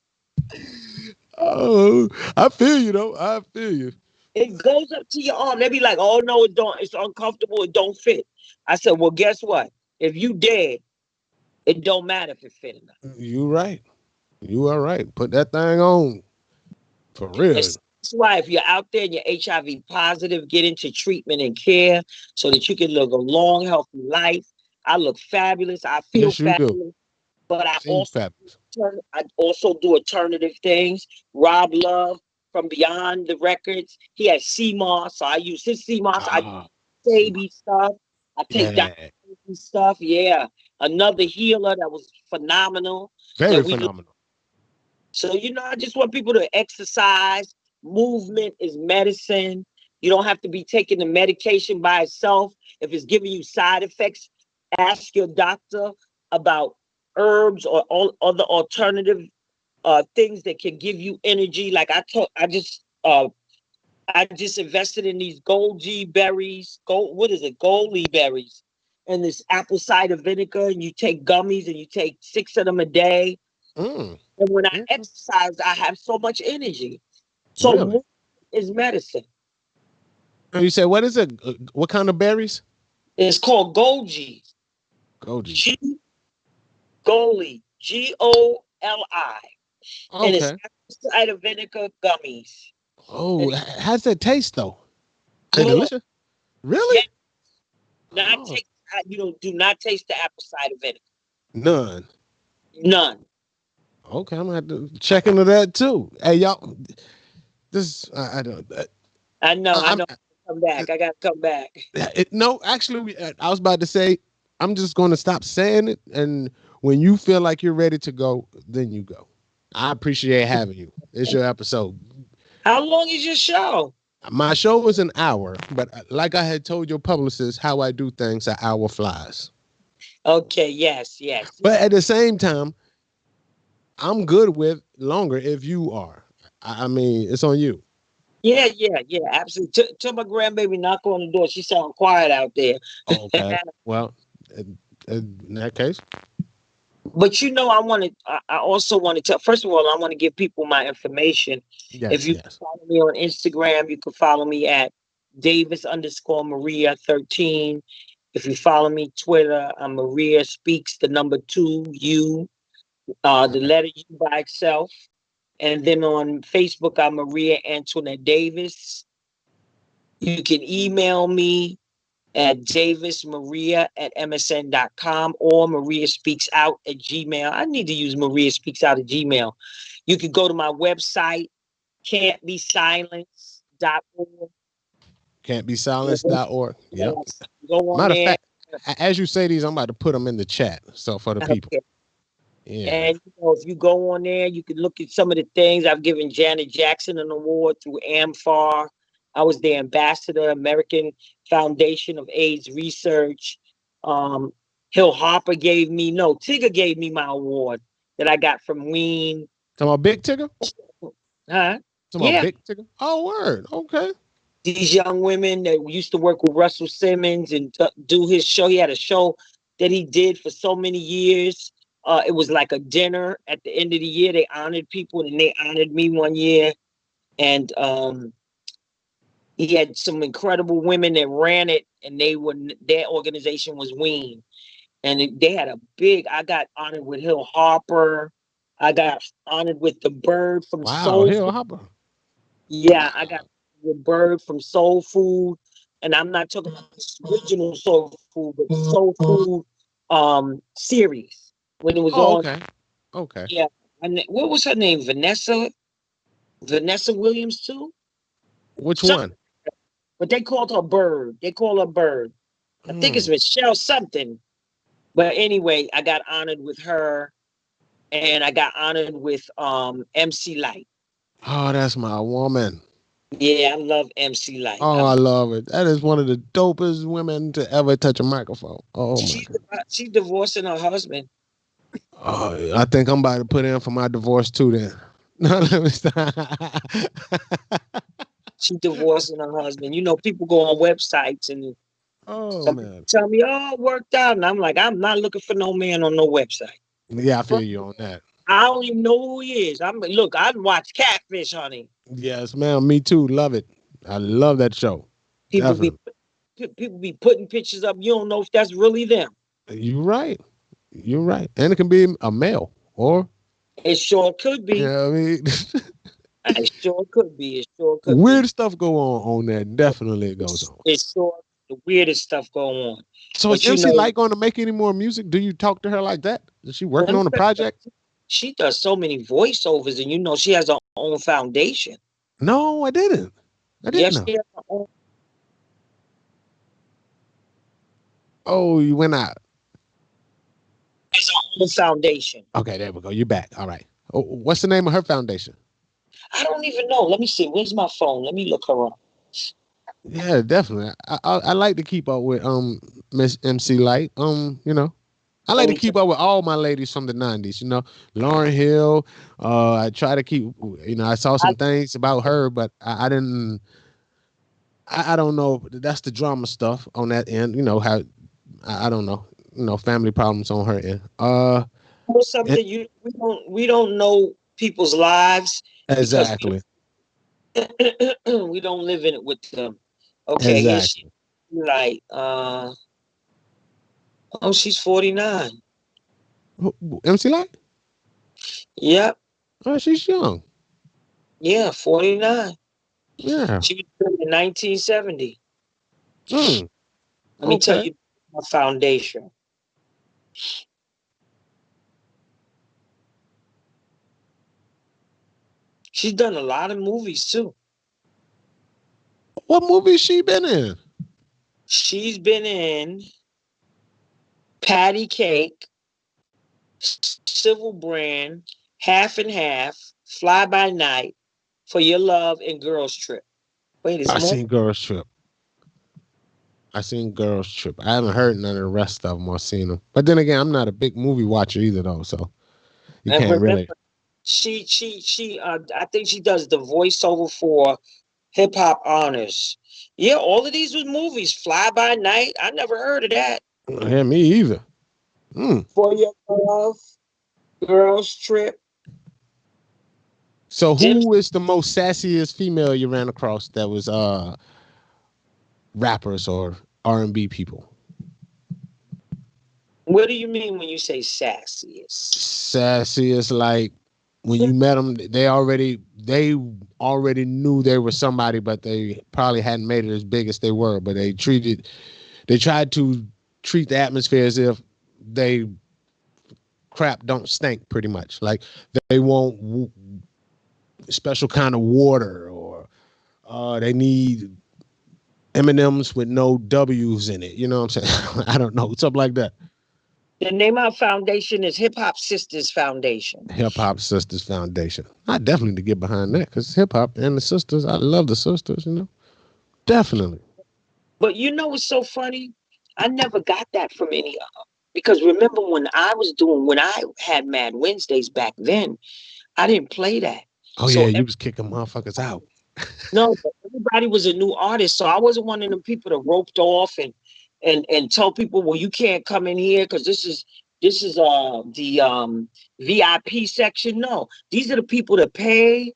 Oh, I feel you though. I feel you. It goes up to your arm. They be like, "Oh no, it don't. It's uncomfortable. It don't fit." I said, "Well, guess what? If you dead, it don't matter if it fit or not." You right. You are right. Put that thing on for And real. that's why if you're out there and you're HIV positive, get into treatment and care so that you can live a long, healthy life. I look fabulous. I feel Yes, you do. fabulous. But Seems fabulous. I also do alternative things. Rob Love from Beyond the Records, he has CMOS, so I use his CMOS. I Ah, see my baby stuff. I take Dr. yeah, Baby stuff. Yeah, another healer that was phenomenal. very That we phenomenal. so I just want people to exercise. Movement is medicine. You don't have to be taking the medication by itself. If it's giving you side effects, ask your doctor about herbs or all other alternative things that can give you energy. Like I just invested in these goji berries. What is it? Goldie berries, and this apple cider vinegar. And you take gummies, and you take 6 of them a day. Mm, And when I okay. exercise, I have so much energy. So Really? movement is medicine. And you said what is it? What kind of berries? It's called goji. Goji. G Goli. Goli. And it's Okay. apple cider vinegar gummies. Oh, And it's how's that taste though? Is it good. delicious? Yeah. Really? Not Oh, take do not taste the apple cider vinegar. none. None. Okay, I'm gonna have to check into that too. Hey, y'all, this I don't. I I'm know. Come back. I gotta come back. no. Actually, I was about to say I'm just going to stop saying it, and when you feel like you're ready to go, then you go. I appreciate having you. It's your episode. How long is your show? My show was an hour, but like I had told your publicist, how I do things, an hour flies. Okay, yes, yes. But at the same time, I'm good with longer if you are. I mean, it's on you. Yeah, absolutely. Tell my grandbaby knock on the door. She sound quiet out there. Okay. Well, in that case, But I also want to tell, first of all, I want to give people my information. If yes, you yes. follow me on Instagram, you can follow me at Davis_Maria13. If you follow me Twitter, I'm Maria Speaks the number 2 U, the Okay. letter U by itself. And then on Facebook, I'm Maria Antoinette Davis. You can email me at davismaria@msn.com or Maria Speaks Out at Gmail. I need to use Maria Speaks Out at Gmail. You can go to my website, can'tbesilenced.org. Can't be silenced.org. Yep. Yes, go on Matter of there. fact, as you say these, I'm about to put them in the chat. So for the people. Okay. Yeah. And if you go on there, you can look at some of the things. I've given Janet Jackson an award through AMFAR. I was the ambassador, American Foundation of AIDS Research. Um, Hill Harper Tigger gave me my award that I got from Ween. Talking about Big Ticker? Huh? Talking about Yeah. Big Ticker? Oh, word. Okay. These young women that used to work with Russell Simmons and do his show. He had a show that he did for so many years. It was like a dinner at the end of the year. They honored people, and they honored me one year. And he had some incredible women that ran it, and their organization was Ween. And they had a big. I got honored with Hill Harper. I got honored with the Bird from Wow. Soul. Hill Hopper. Yeah, I got Wow. the Bird from Soul Food, and I'm not talking about the original Soul Food, but the Soul Food series when it was Oh, on. okay. Okay. Yeah, and what was her name? Vanessa Williams too. Which Something, one? but they called her Bird. They call her Bird. I think it's Hmm. Michelle something. But anyway, I got honored with her, and I got honored with MC Light. Oh, that's my woman. Yeah, I love MC Light. Oh, I love it. That is one of the dopest women to ever touch a microphone. Oh my god. She's divorcing her husband. Oh, I think I'm about to put in for my divorce too. Then. No, let me stop. She's divorcing her husband. You know, people go on websites and Oh some people man. tell me, "Oh, it worked out," and I'm like, I'm not looking for no man on no website. Yeah, I feel you on that. I don't even know who he is. Look, I'd watch Catfish, honey. Yes, ma'am. Me too. Love it. I love that show. People be Definitely. people be putting pictures up. You don't know if that's really them. You're right. You're right. And it can be a male or It sure could be. yeah, I mean It sure could be. It sure could be. weird stuff go on there. Definitely it goes on. It's sure the weirdest stuff going on. So is But you MC know, Light going to make any more music? Do you talk to her like that? Is she working let me on a tell you project? something. She does so many voiceovers, and you know she has her own foundation. No, I didn't. I didn't Yes, know. she has her Oh, you went out. own foundation. Okay, there we go. You're back. All right. Oh, what's the name of her foundation? I don't even know. Let me see. Where's my phone? Let me look her up. Yeah, definitely. I like to keep up with Miss MC Light. You know, I like Let to me keep up with all my ladies from the '90s. You know, Lauryn Hill. I try to keep. You know, I saw I, some things about her, but I didn't. I don't know. That's the drama stuff on that end. You know how I don't know. You know, family problems on her end. know And- something. We don't know people's lives because exactly, we don't live in it with them. Okay, here she exactly. like oh, she's 49. MC Light. Yep, Oh, she's young. yeah, 49. Yeah. She was born in 1970. Mm, Let me tell okay. you her foundation. She's done a lot of movies too. What movie she been in? She's been in Patty Cake, Civil Brand, Half and Half, Fly by Night, For Your Love, and Girls Trip. Wait, is I more? seen Girls Trip. I seen Girls Trip. I haven't heard none of the rest of them or seen them. But then again, I'm not a big movie watcher either, though. So you And can't remember, really. I think she does the voiceover for Hip Hop Honors. Yeah, all of these was movies. Fly by Night. I never heard of that. Yeah, me either. Mm. For Your Love, Girls Trip. So Dim. who is the most sassiest female you ran across that was rappers or R&B people? What do you mean when you say sassiest? Sassiest, like when you met them, they already knew they were somebody, but they probably hadn't made it as big as they were. But they tried to treat the atmosphere as if they crap don't stink, pretty much. Like they want special kind of water, or they need M&Ms with no W's in it. You know what I'm saying? I don't know, something like that. The name of our foundation is Hip Hop Sisters Foundation. Hip Hop Sisters Foundation. I definitely need to get behind that because hip hop and the sisters. I love the sisters. You know, definitely. But you know what's so funny? I never got that from any of them. Because remember when I had Mad Wednesdays back then, I didn't play that. Oh yeah, So you was kicking motherfuckers out. no, but everybody was a new artist. So I wasn't one of them people that roped off and tell people, well, you can't come in here because this is the VIP section. No, these are the people that pay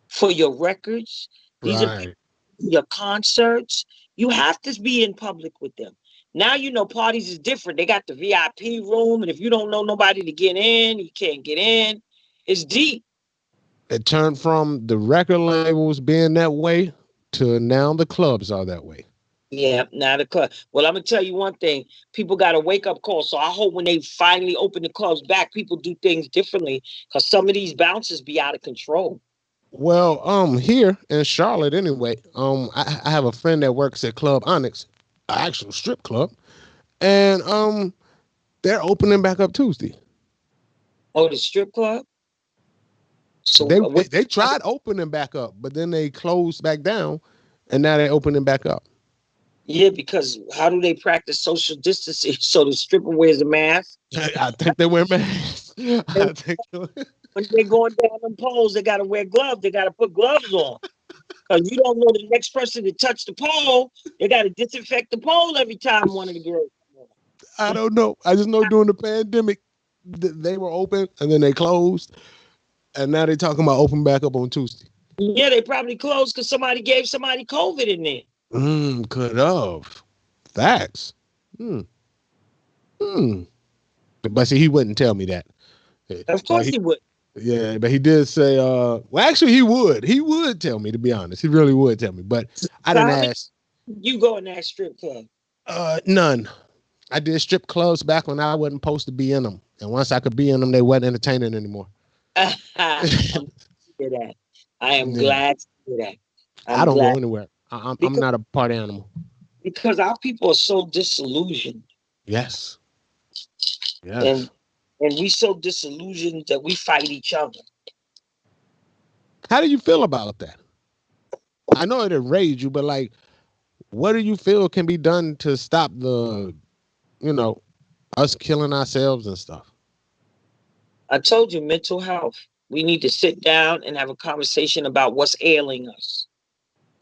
for your records. These are Right. your concerts. You have to be in public with them. Now you know parties is different. They got the VIP room, and if you don't know nobody to get in, you can't get in. It's deep. It turned from the record labels being that way to now the clubs are that way. Yeah, now the club. Well, I'm gonna tell you one thing. People got a wake up call. So I hope when they finally open the clubs back, people do things differently. Because some of these bounces be out of control. Well, here in Charlotte, anyway, I have a friend that works at Club Onyx, an actual strip club, and they're opening back up Tuesday. Oh, the strip club. So They tried opening back up, but then they closed back down, and now they're opening back up. Yeah, because how do they practice social distancing? So the stripper wears a mask. I think they wear masks. I And think when they're going down them poles, they got to wear gloves. They got to put gloves on. Because you don't know the next person to touch the pole. They got to disinfect the pole every time one of the girls. I don't know. I just know during the pandemic, they were open and then they closed, and now they're talking about open back up on Tuesday. Yeah, they probably closed because somebody gave somebody COVID in there. Could have. Facts. Hmm. Hmm. But see, he wouldn't tell me that. Of course he would. Yeah, but he did say, well, actually, he would. He would tell me, to be honest. He really would tell me. But I didn't ask. You go in that strip club? None. I did strip clubs back when I wasn't supposed to be in them. And once I could be in them, they wasn't entertaining anymore. I'm glad to hear that. I am glad to hear that. I don't go anywhere. I'm not a party animal. Because our people are so disillusioned. Yes. Yes. And we so disillusioned that we fight each other. How do you feel about that? I know it enraged you, but like, what do you feel can be done to stop the, us killing ourselves and stuff? I told you, mental health. We need to sit down and have a conversation about what's ailing us.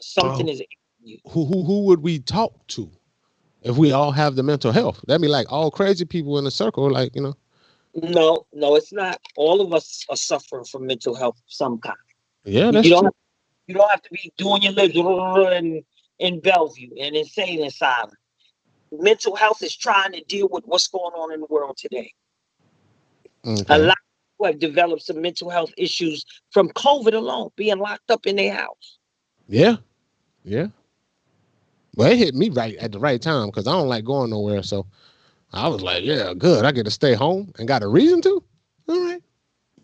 Something is ailing you. Who would we talk to if we all have the mental health? That'd be like all crazy people in a circle, like, No, it's not. All of us are suffering from mental health of some kind. Yeah, that's true. You don't have to be doing your lives in Bellevue and insane asylum. Mental health is trying to deal with what's going on in the world today. Okay. A lot of people have developed some mental health issues from COVID alone, being locked up in their house. Yeah. Yeah. Well, it hit me right at the right time because I don't like going nowhere. So I was like, yeah, good. I get to stay home and got a reason to. All right.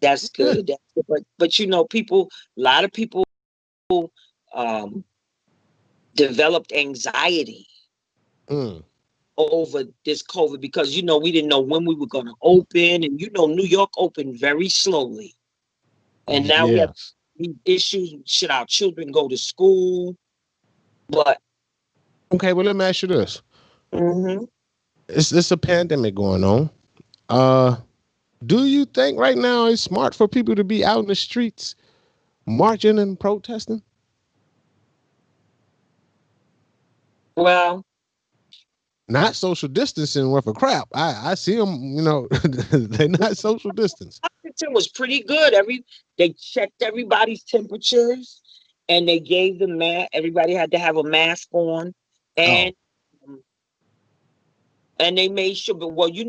That's good. That's good. But a lot of people developed anxiety over this COVID because, we didn't know when we were going to open. And, New York opened very slowly. And now we have these issues. Should our children go to school? But. Okay, well, let me ask you this. It's a pandemic going on. Do you think right now it's smart for people to be out in the streets marching and protesting? Well, not social distancing worth of crap. I see them, they're not social distance. Washington was pretty good. They checked everybody's temperatures and they gave them everybody had to have a mask on and they made sure, but you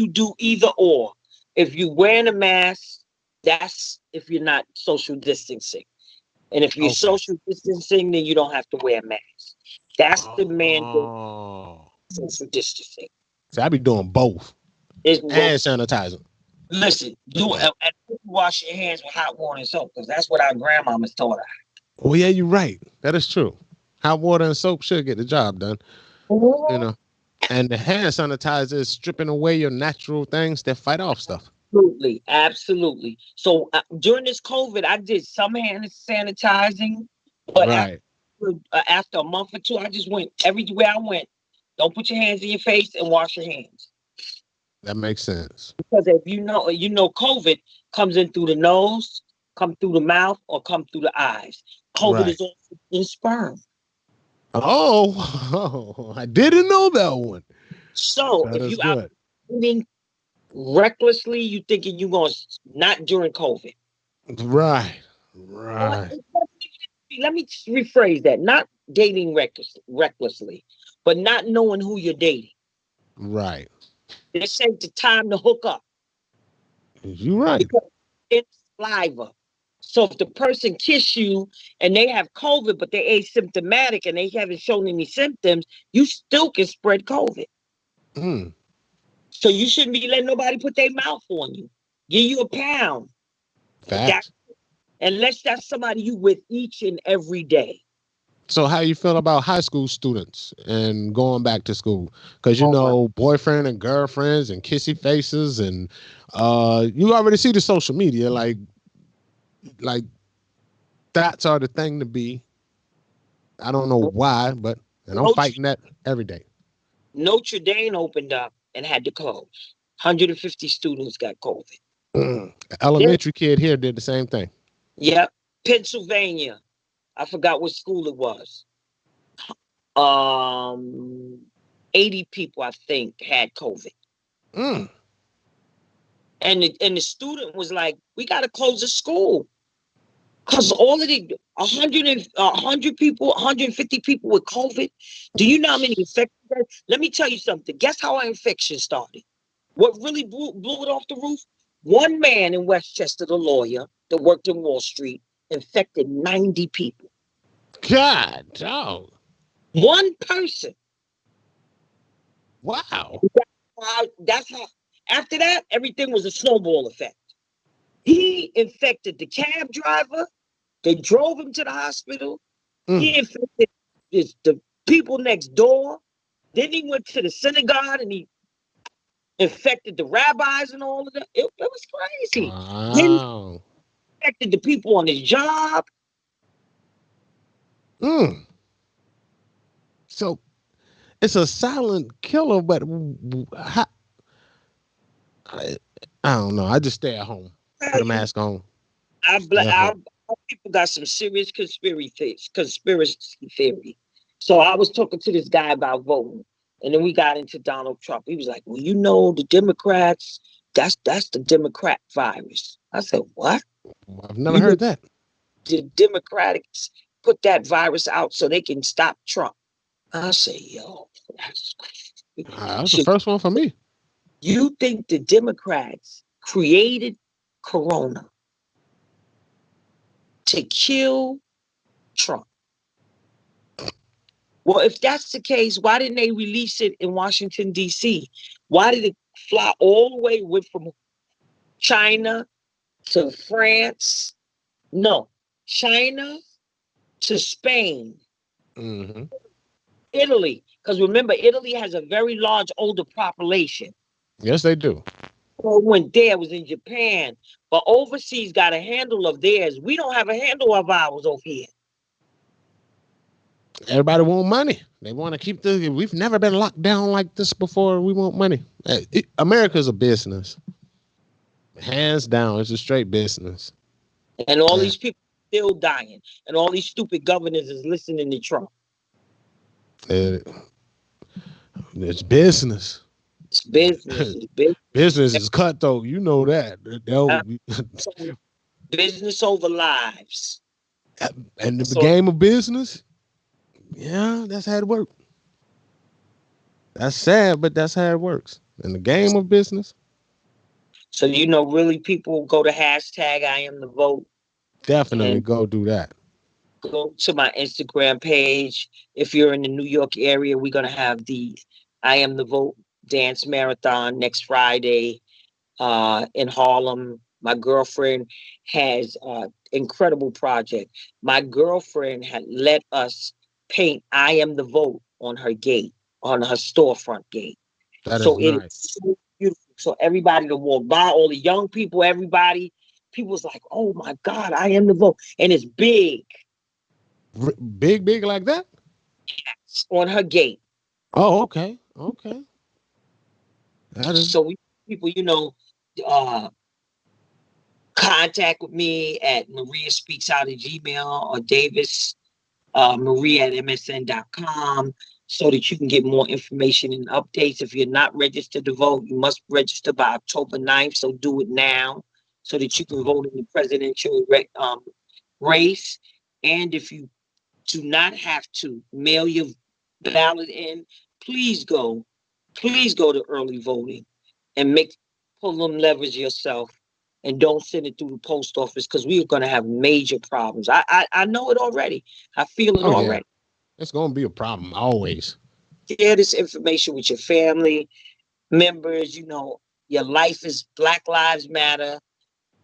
do either or. If you're wearing a mask, that's if you're not social distancing. And if you're social distancing, then you don't have to wear a mask. That's the mandate. Social distancing. So I be doing both. Hand sanitizer. Listen, wash your hands with hot water and soap because that's what our grandmamas taught us. Oh yeah, you're right. That is true. Hot water and soap should get the job done. And the hand sanitizer is stripping away your natural things that fight off stuff. Absolutely. So during this COVID, I did some hand sanitizing, but after a month or two, I just went everywhere I went. Don't put your hands in your face and wash your hands. That makes sense. Because if COVID comes in through the nose, come through the mouth, or come through the eyes. COVID is also in sperm. Oh, I didn't know that one. So if you are eating recklessly, you thinking you're going to not during COVID. Right. Let me rephrase that. Not dating recklessly, but not knowing who you're dating. Right. This ain't the time to hook up. You're right. Because it's saliva. So if the person kiss you and they have COVID, but they're asymptomatic and they haven't shown any symptoms, you still can spread COVID. So you shouldn't be letting nobody put their mouth on you. Give you a pound. Facts. Unless that's somebody you with each and every day. So how you feel about high school students and going back to school? Because Oh, boyfriend and girlfriends and kissy faces, and you already see the social media. Like that's are the thing to be. I don't know why, but and I'm Notre, fighting that every day. Notre Dame opened up and had to close. 150 students got COVID. Then, Elementary kid here did the same thing. yep, Pennsylvania. I forgot what school it was. Um, 80 people, I think, had COVID. Mm. And the student was like, we got to close the school. Because all of the 100 people, 150 people with COVID, do you know how many infections? Let me tell you something. Guess how our infection started? What really blew it off the roof? One man in Westchester, the lawyer that worked in Wall Street, infected 90 people. God, dog. One person. Wow. That's how. After that, everything was a snowball effect. He infected the cab driver. They drove him to the hospital. He infected the people next door. Then he went to the synagogue and he infected the rabbis and all of that. It was crazy. Then Wow. he infected the people on his job. Mm. So it's a silent killer, but how, I don't know. I just stay at home, put a mask on. Our people got some serious conspiracy theory. So I was talking to this guy about voting, and then we got into Donald Trump. He was like, "Well, the Democrats, that's the Democrat virus." I said, "What?" I've never You know, heard that. the Democrats put that virus out so they can stop Trump. I say, "Yo, that's That's the first one for me. you think the Democrats created Corona to kill Trump?" Well, if that's the case, why didn't they release it in Washington, D.C.? Why did it fly all the way from China to France? No, China to Spain, Mm-hmm. Italy. Because remember, Italy has a very large older population. Yes, they do. So went there, was in Japan. But overseas got a handle of theirs. We don't have a handle of ours over here. Everybody want money. They want to keep the. We've never been locked down like this before. We want money. America's a business, hands down. It's a straight business. And all these people still dying. And all these stupid governors is listening to Trump. It's business. It's business. It's business. Business is cutthroat. You know that. Business over lives. And the game of business, yeah, that's how it works. That's sad, but that's how it works. In the game of business. So, really people go to hashtag I am the vote. Definitely go do that. Go to my Instagram page. If you're in the New York area, we're going to have the I am the vote dance marathon next Friday in Harlem. My girlfriend has an incredible project. My girlfriend had let us paint I am the vote on her gate, on her storefront gate. That so is nice. It's so beautiful. So everybody to walk by, all the young people, everybody, people's like, oh my God, I am the vote. And it's big. Big like that? Yes, on her gate. Oh, okay. Okay. So people, contact with me at Maria Speaks Out at Gmail or Davis Maria at MSN.com so that you can get more information and updates. If you're not registered to vote, you must register by October 9th. So do it now so that you can vote in the presidential race. And if you do not have to mail your ballot in, please go to early voting and pull them levers yourself. And don't send it through the post office because we are going to have major problems. I know it already. I feel it already. Yeah. It's going to be a problem always. Share this information with your family members. Your life is Black Lives Matter.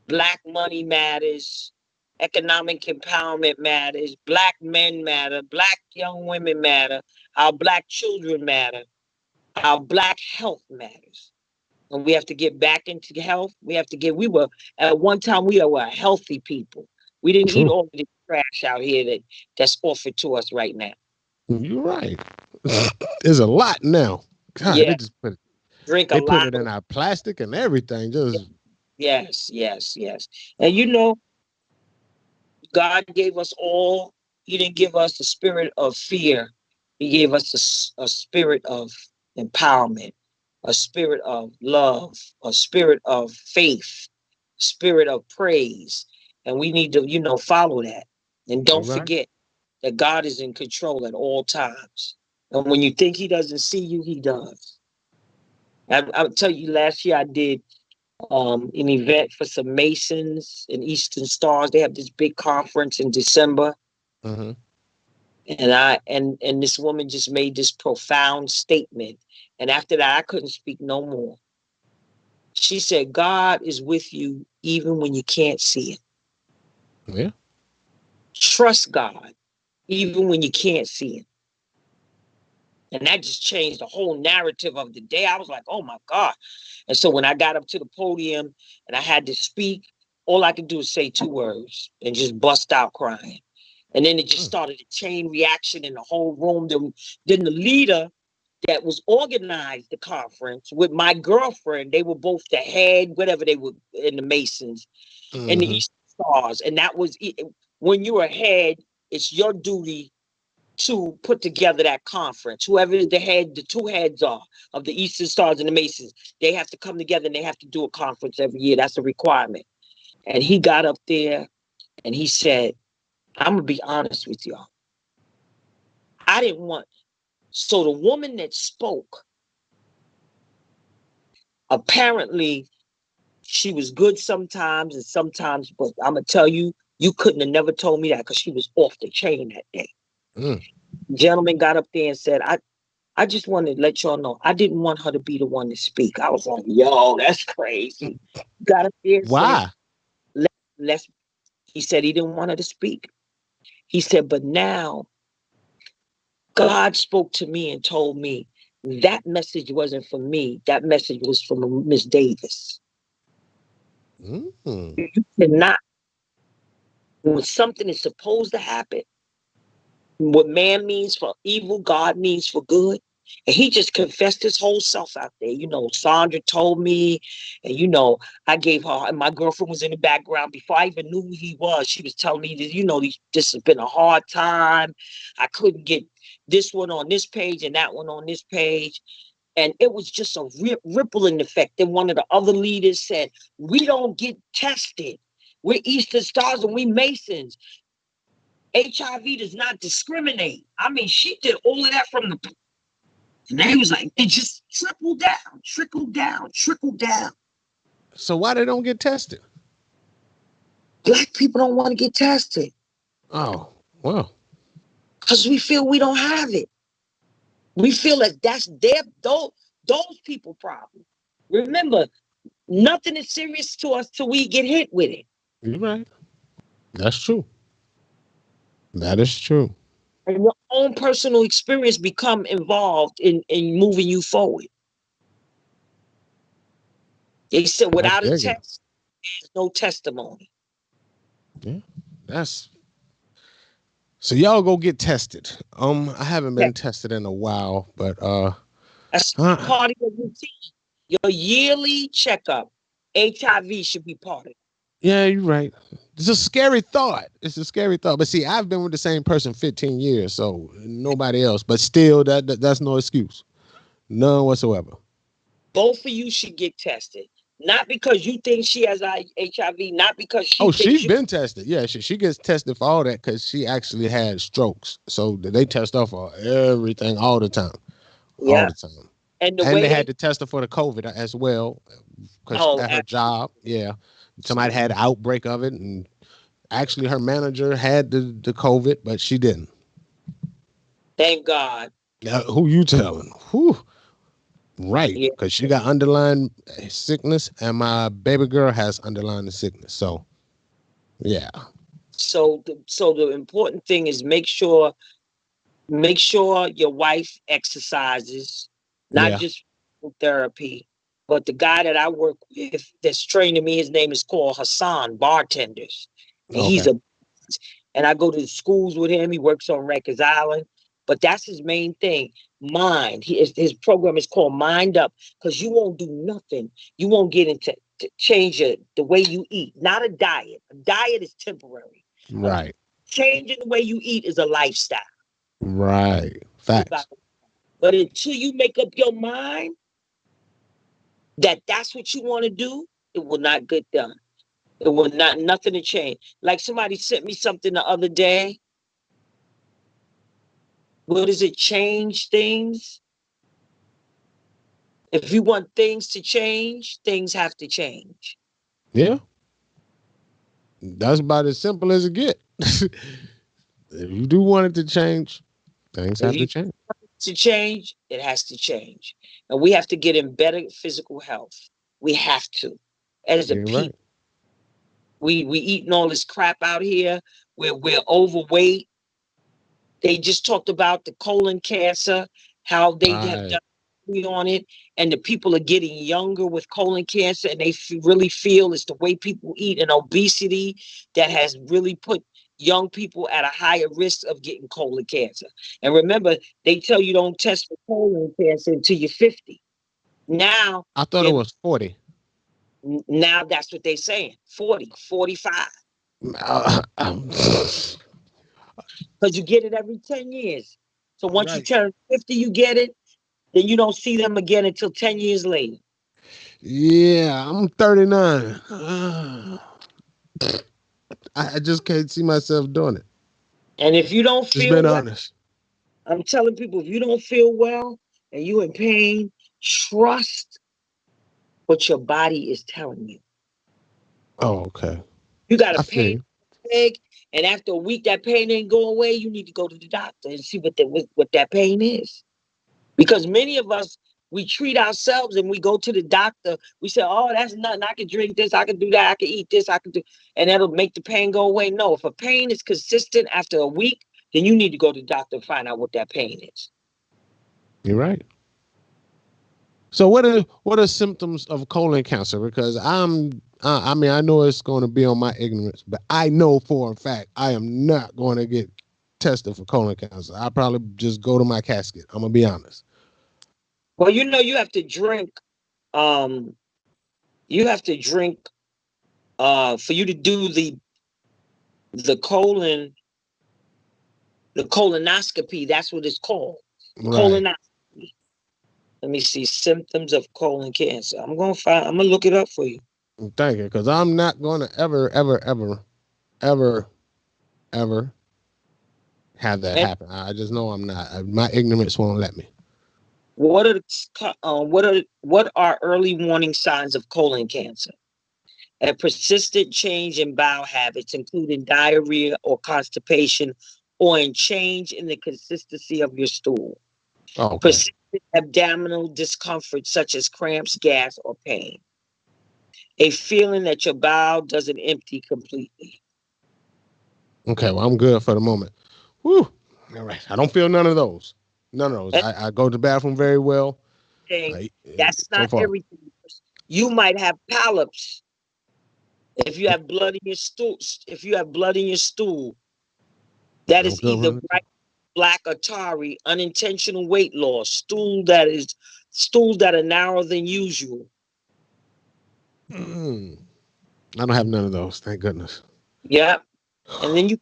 Black money matters. economic empowerment matters, Black men matter, Black young women matter, our Black children matter, our Black health matters. And we have to get back into health. We were, at one time, we were a healthy people. We didn't eat True. all of the trash out here that's offered to us right now. You're right. There's a lot now. God, Yeah, they just put drink a they put lot it of, in our plastic and everything. Just yes. And God gave us all, He didn't give us a spirit of fear. He gave us a spirit of empowerment, a spirit of love, a spirit of faith, spirit of praise. And we need to, follow that. And you're don't right. forget that God is in control at all times. And when you think He doesn't see you, He does. I'll tell you, last year I did an event for some Masons and Eastern Stars. They have this big conference in December. Mm-hmm. And this woman just made this profound statement. And after that, I couldn't speak no more. She said, God is with you even when you can't see it. Yeah. Trust God even when you can't see it. And that just changed the whole narrative of the day. I was like, oh my God. And so when I got up to the podium and I had to speak, all I could do was say 2 words and just bust out crying. And then it just started a chain reaction in the whole room. Then the leader that was organized the conference with my girlfriend, they were both the head, whatever they were in the Masons and the Mm-hmm. Eastern Stars. And that was, when you're a head, it's your duty to put together that conference. Whoever the 2 heads are of the Eastern Stars and the Masons, they have to come together and they have to do a conference every year. That's a requirement. And he got up there and he said, I'm going to be honest with y'all. I didn't want. So the woman that spoke, apparently she was good sometimes and sometimes, but I'm going to tell you, you couldn't have never told me that because she was off the chain that day. Mm. Gentleman got up there and said, I just wanted to let y'all know I didn't want her to be the one to speak. I was like, yo, that's crazy. Got up there and said, Why? let's, he said he didn't want her to speak. He said, but now God spoke to me and told me that message wasn't for me. That message was from Miss Davis. Mm. You cannot, when something is supposed to happen, what man means for evil, God means for good. And he just confessed his whole self out there. Sandra told me, and I gave her, and my girlfriend was in the background before I even knew who he was. She was telling me that, this has been a hard time. I couldn't get this one on this page and that one on this page. And it was just a rippling effect. Then one of the other leaders said, we don't get tested. We're Eastern Stars and we Masons. HIV does not discriminate. I mean, she did all of that from the. And they was like, it just trickled down. So why they don't get tested? Black people don't want to get tested Oh, well. because we feel we don't have it. We feel that that's those people problem. Remember, nothing is serious to us till we get hit with it. You're right. That's true. That is true. And your own personal experience become involved in moving you forward. They said I without a dig it. test, there's no testimony. Yeah. That's so y'all go get tested. I haven't been tested in a while, but That's part of your routine. Your yearly checkup. HIV should be part of it. yeah, you're right. It's a scary thought. It's a scary thought. But see, I've been with the same person 15 years, so nobody else. But still, that's no excuse. None whatsoever. Both of you should get tested. Not because you think she has HIV, not because she Oh, thinks she's you. been tested. Yeah, she gets tested for all that because she actually had strokes. So they test her for everything all the time. All Yeah. the time. And the And way they had to test her for the COVID as well because at her job, yeah, somebody had an outbreak of it. And actually, her manager had the COVID, but she didn't. thank God. Who you telling? Whew. Right, Yeah. because she got underlying sickness, and my baby girl has underlying sickness. So, yeah. So the important thing is make sure your wife exercises, not Yeah. just therapy. But the guy that I work with that's training me, his name is called Hassan Bartenders. And Okay. I go to schools with him. He works on Rikers Island. But that's his main thing. Mind. His program is called Mind Up, because you won't do nothing. You won't get into to change the way you eat. Not a diet. A diet is temporary. Right. Changing the way you eat is a lifestyle. Right. Facts. But until you make up your mind that that's what you want to do, it will not get done. It will not, nothing to change. Like somebody sent me something the other day. What does it change things? If you want things to change, things have to change. Yeah. That's about as simple as it get. If you do want it to change, things If have to you change. want it to change, it has to change. And we have to get in better physical health. We have to. As a You're right. people, we eating all this crap out here. We're overweight. They just talked about the colon cancer, how they have Right. done on it, and the people are getting younger with colon cancer, and they really feel it's the way people eat and obesity that has really put young people at a higher risk of getting colon cancer. And remember, they tell you don't test for colon cancer until you're 50. Now, I thought it was 40. now that's what they're saying, 40, 45. Because you get it every 10 years. So once you Right. turn 50, you get it. Then you don't see them again until 10 years later. Yeah, I'm 39. I just can't see myself doing it. And if you don't Just feel being well, honest. I'm telling people, if you don't feel well and you in pain, trust what your body is telling you. Oh, okay. You got a I feel pain you. in your leg, and after a week that pain ain't go away, you need to go to the doctor and see what that pain is. Because many of us, we treat ourselves and we go to the doctor. We say, oh, that's nothing. I can drink this. I can do that. I can eat this. I can do, and that'll make the pain go away. No, if a pain is consistent after a week, then you need to go to the doctor and find out what that pain is. You're right. So what are symptoms of colon cancer? Because I mean I know it's going to be on my ignorance, but I know for a fact I am not going to get tested for colon cancer. I probably just go to my casket. I'm gonna be honest. Well, you have to drink. Um, you have to drink. For you to do the colon the colonoscopy. That's what it's called. Right. Colonoscopy. Let me see symptoms of colon cancer. I'm gonna look it up for you. Thank you, because I'm not going to ever, ever have that And happen. I just know I'm not. My ignorance won't let me. what are early warning signs of colon cancer? A persistent change in bowel habits, including diarrhea or constipation, or in change in the consistency of your stool. Oh, okay. Persistent abdominal discomfort, such as cramps, gas, or pain. A feeling that your bowel doesn't empty completely. Okay. Well, I'm good for the moment. Whew. All right. I don't feel none of those. None of those. That's I go to the bathroom very well. the thing. Like, That's so not far. everything. You might have polyps if you have blood in your stool. If you have blood in your stool, that I'm is good either with it. white, black, or tarry, unintentional weight loss, stools that are narrower than usual. Mm. I don't have none of those. Thank goodness. Yeah. And then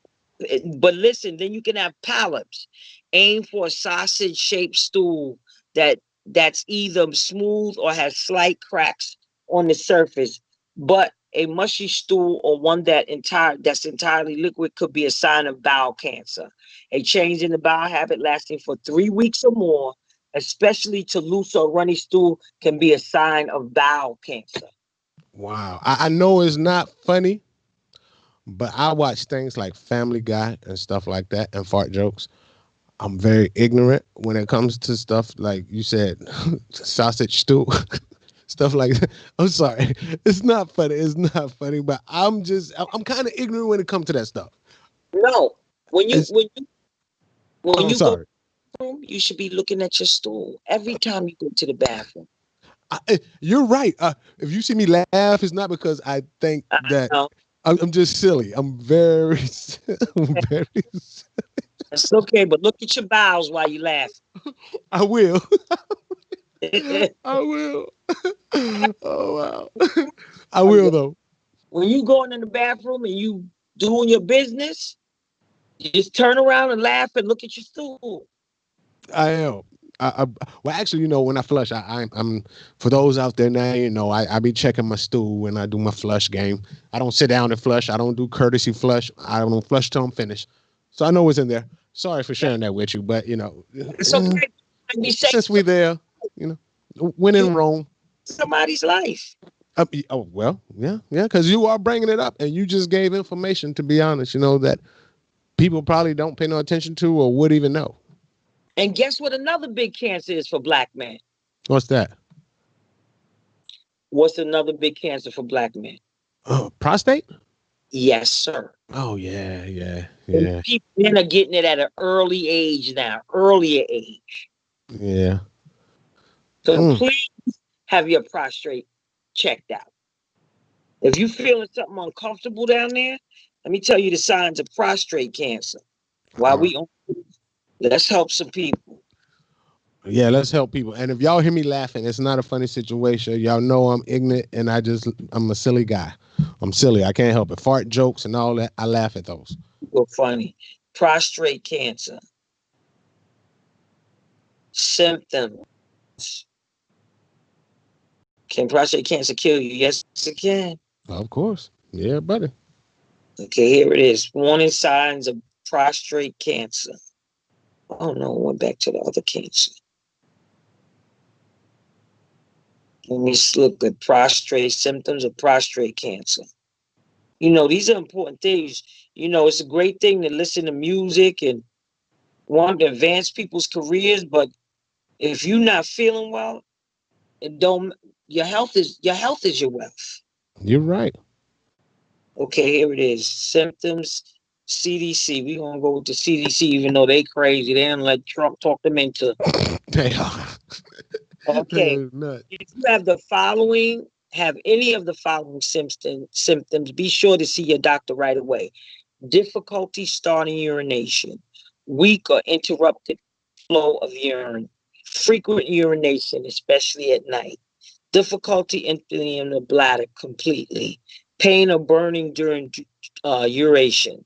but listen, then you can have polyps. Aim for a sausage-shaped stool that's either smooth or has slight cracks on the surface. But a mushy stool or one that's entirely liquid could be a sign of bowel cancer. A change in the bowel habit lasting for 3 weeks or more, especially to loose or runny stool, can be a sign of bowel cancer. Wow. I know it's not funny, but I watch things like Family Guy and stuff like that and fart jokes. I'm very ignorant when it comes to stuff like you said, sausage stew, stuff like that. I'm sorry. It's not funny. It's not funny, but I'm kind of ignorant when it comes to that stuff. No, when you It's, when you when I'm you go to sorry. the room, you should be looking at your stool every time you go to the bathroom. You're right. If you see me laugh, it's not because I think I that know. I'm just silly. I'm very, I'm very. It's okay, but look at your bowels while you laugh. I will. I will. Oh wow. I will though. When you going in the bathroom and you doing your business, you just turn around and laugh and look at your stool. I am. I well, actually, when I flush, I'm for those out there now. I be checking my stool when I do my flush game. I don't sit down and flush. I don't do courtesy flush. I don't flush till I'm finished. So I know what's in there. Sorry for sharing that with you, but It's okay. Be safe. since we there, you when You in Rome. somebody's life. Oh well, yeah, because you are bringing it up, and you just gave information. To be honest, that people probably don't pay no attention to or would even know. And guess what? Another big cancer is for black men. What's that? What's another big cancer for black men? Oh, prostate. Yes, sir. Oh yeah. And men are getting it at an early age now, earlier age. Yeah. So please have your prostate checked out. If you feeling something uncomfortable down there, let me tell you the signs of prostate cancer. While we on, let's help some people. Yeah, let's help people. And if y'all hear me laughing, it's not a funny situation. Y'all know I'm ignorant and I'm a silly guy. I'm silly. I can't help it. Fart jokes and all that. I laugh at those. Well, funny. Prostate cancer. Symptoms. Can prostate cancer kill you? Yes, it can. Of course. Yeah, buddy. Okay, here it is. Warning signs of prostate cancer. Oh no, went back to the other cancer. Let me look at prostate symptoms of prostate cancer. These are important things. It's a great thing to listen to music and want to advance people's careers, but if you're not feeling well, it don't your health is your wealth. You're right. Okay, here it is. Symptoms, CDC. We're gonna go with the CDC, even though they crazy. They don't let Trump talk them into. They are. Okay. Nuts. If you have any of the following symptoms, be sure to see your doctor right away. Difficulty starting urination, weak or interrupted flow of urine, frequent urination, especially at night, difficulty emptying the bladder completely, pain or burning during urination,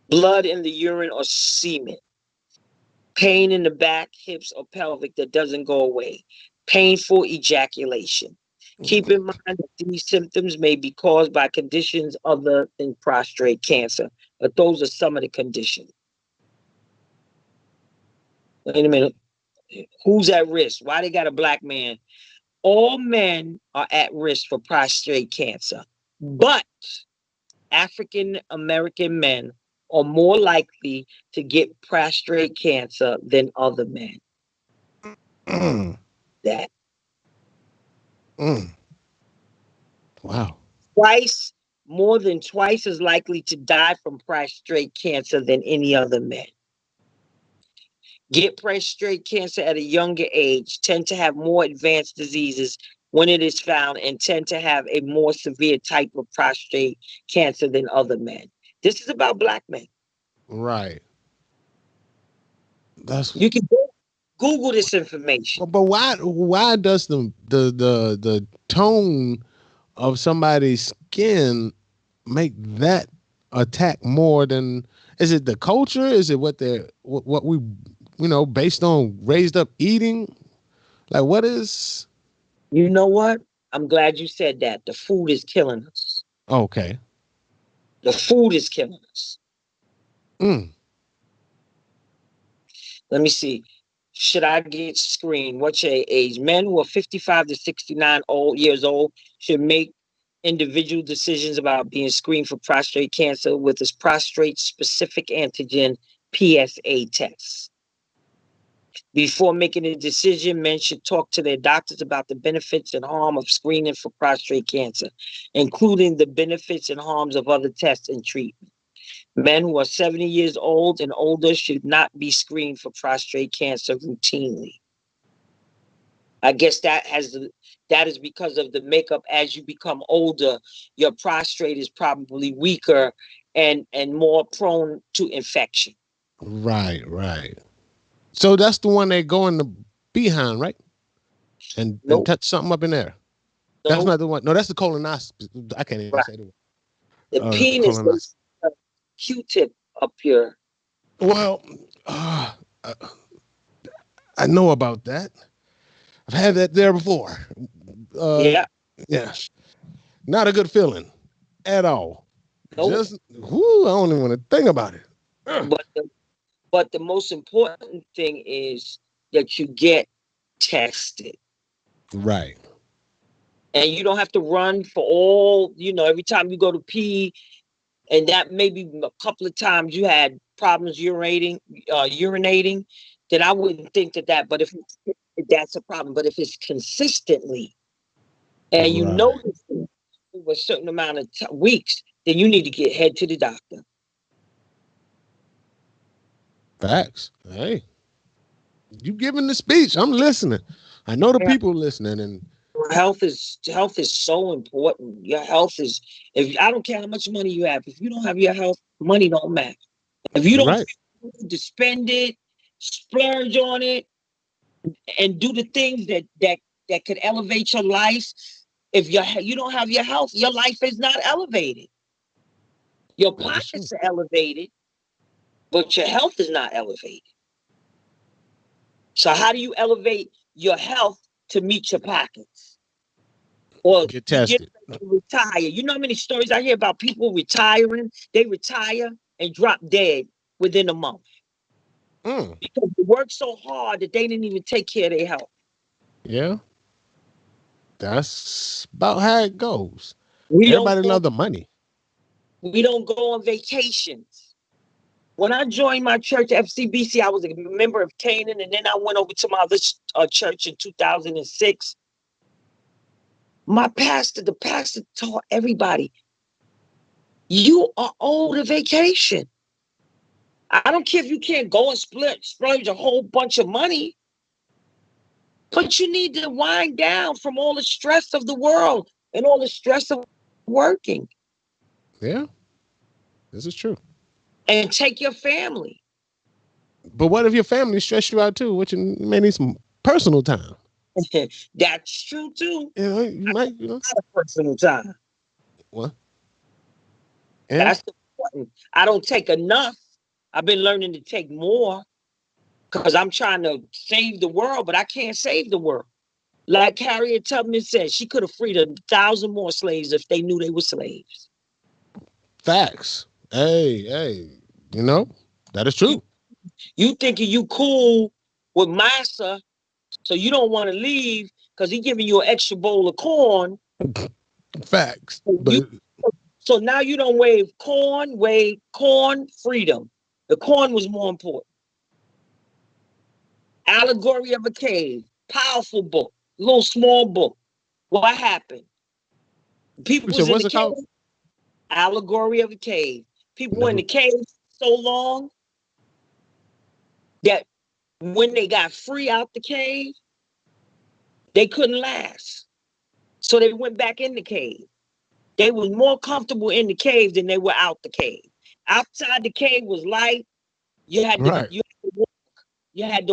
blood in the urine or semen, pain in the back, hips, or pelvic that doesn't go away, painful ejaculation. Keep in mind that these symptoms may be caused by conditions other than prostate cancer, but those are some of the conditions. Wait a minute. Who's at risk? Why they got a black man? All men are at risk for prostate cancer, but African American men are more likely to get prostate cancer than other men. That Wow. more than twice as likely to die from prostate cancer than any other man. Get prostate cancer at a younger age, tend to have more advanced diseases when it is found, and tend to have a more severe type of prostate cancer than other men. This is about black men. Right. You can Google this information. But why does the tone of somebody's skin make that attack more than, is it the culture? Is it what we based on raised up eating? Like what is You know what? I'm glad you said that. The food is killing us. okay. The food is killing us. Let me see. Should I get screened? What's your age? Men who are 55 to 69 years old should make individual decisions about being screened for prostate cancer with this prostate specific antigen PSA test. Before making a decision, men should talk to their doctors about the benefits and harm of screening for prostate cancer, including the benefits and harms of other tests and treatment. Men who are 70 years old and older should not be screened for prostate cancer routinely. I guess that is because of the makeup. As you become older, your prostate is probably weaker and more prone to infection. Right, right. So that's the one they go in the behind, right? And Nope. touch something up in there. Nope. That's not the one. No, that's the colonoscopy. I can't even say the one. The penis is a Q-tip up here. Well, I know about that. I've had that there before. Yeah. Yeah. Not a good feeling at all. Nope. Just, I don't even want to think about it. But the most important thing is that you get tested. Right. And you don't have to run for all, every time you go to pee, and that maybe a couple of times you had problems urinating, then I wouldn't think that. But if that's a problem, but if it's consistently, and you notice over a certain amount of weeks, then you need to head to the doctor. Facts. Hey, you giving the speech? I'm listening. I know the people listening, and health is so important. Your health is. If I don't care how much money you have, if you don't have your health, money don't matter. If you don't to spend it, splurge on it, and do the things that could elevate your life. If you don't have your health, your life is not elevated. Your pockets are elevated, but your health is not elevated. So how do you elevate your health to meet your pockets? Or get tested. Retire. You know how many stories I hear about people retiring? They retire and drop dead within a month. Because they worked so hard that they didn't even take care of their health. Yeah. That's about how it goes. Everybody love the money. We don't go on vacations. When I joined my church, FCBC, I was a member of Canaan, and then I went over to my other church in 2006. The pastor taught everybody, you are owed a vacation. I don't care if you can't go and splurge a whole bunch of money, but you need to wind down from all the stress of the world and all the stress of working. Yeah, this is true. And take your family. But what if your family stress you out too, which may need some personal time? That's true too. Yeah, you might, personal time. What? Yeah. That's important. I don't take enough. I've been learning to take more because I'm trying to save the world, but I can't save the world. Like Harriet Tubman said, she could have freed 1,000 more slaves if they knew they were slaves. Facts. Hey, that is true. You thinking you cool with Massa, so you don't want to leave because he's giving you an extra bowl of corn. Facts. So now you don't wave corn, freedom. The corn was more important. Allegory of a Cave, powerful book, little small book. What happened? People was in the cave. Allegory of a Cave. People were in the cave so long that when they got free out the cave, they couldn't last. So they went back in the cave. They were more comfortable in the cave than they were out the cave. Outside the cave was light. You had to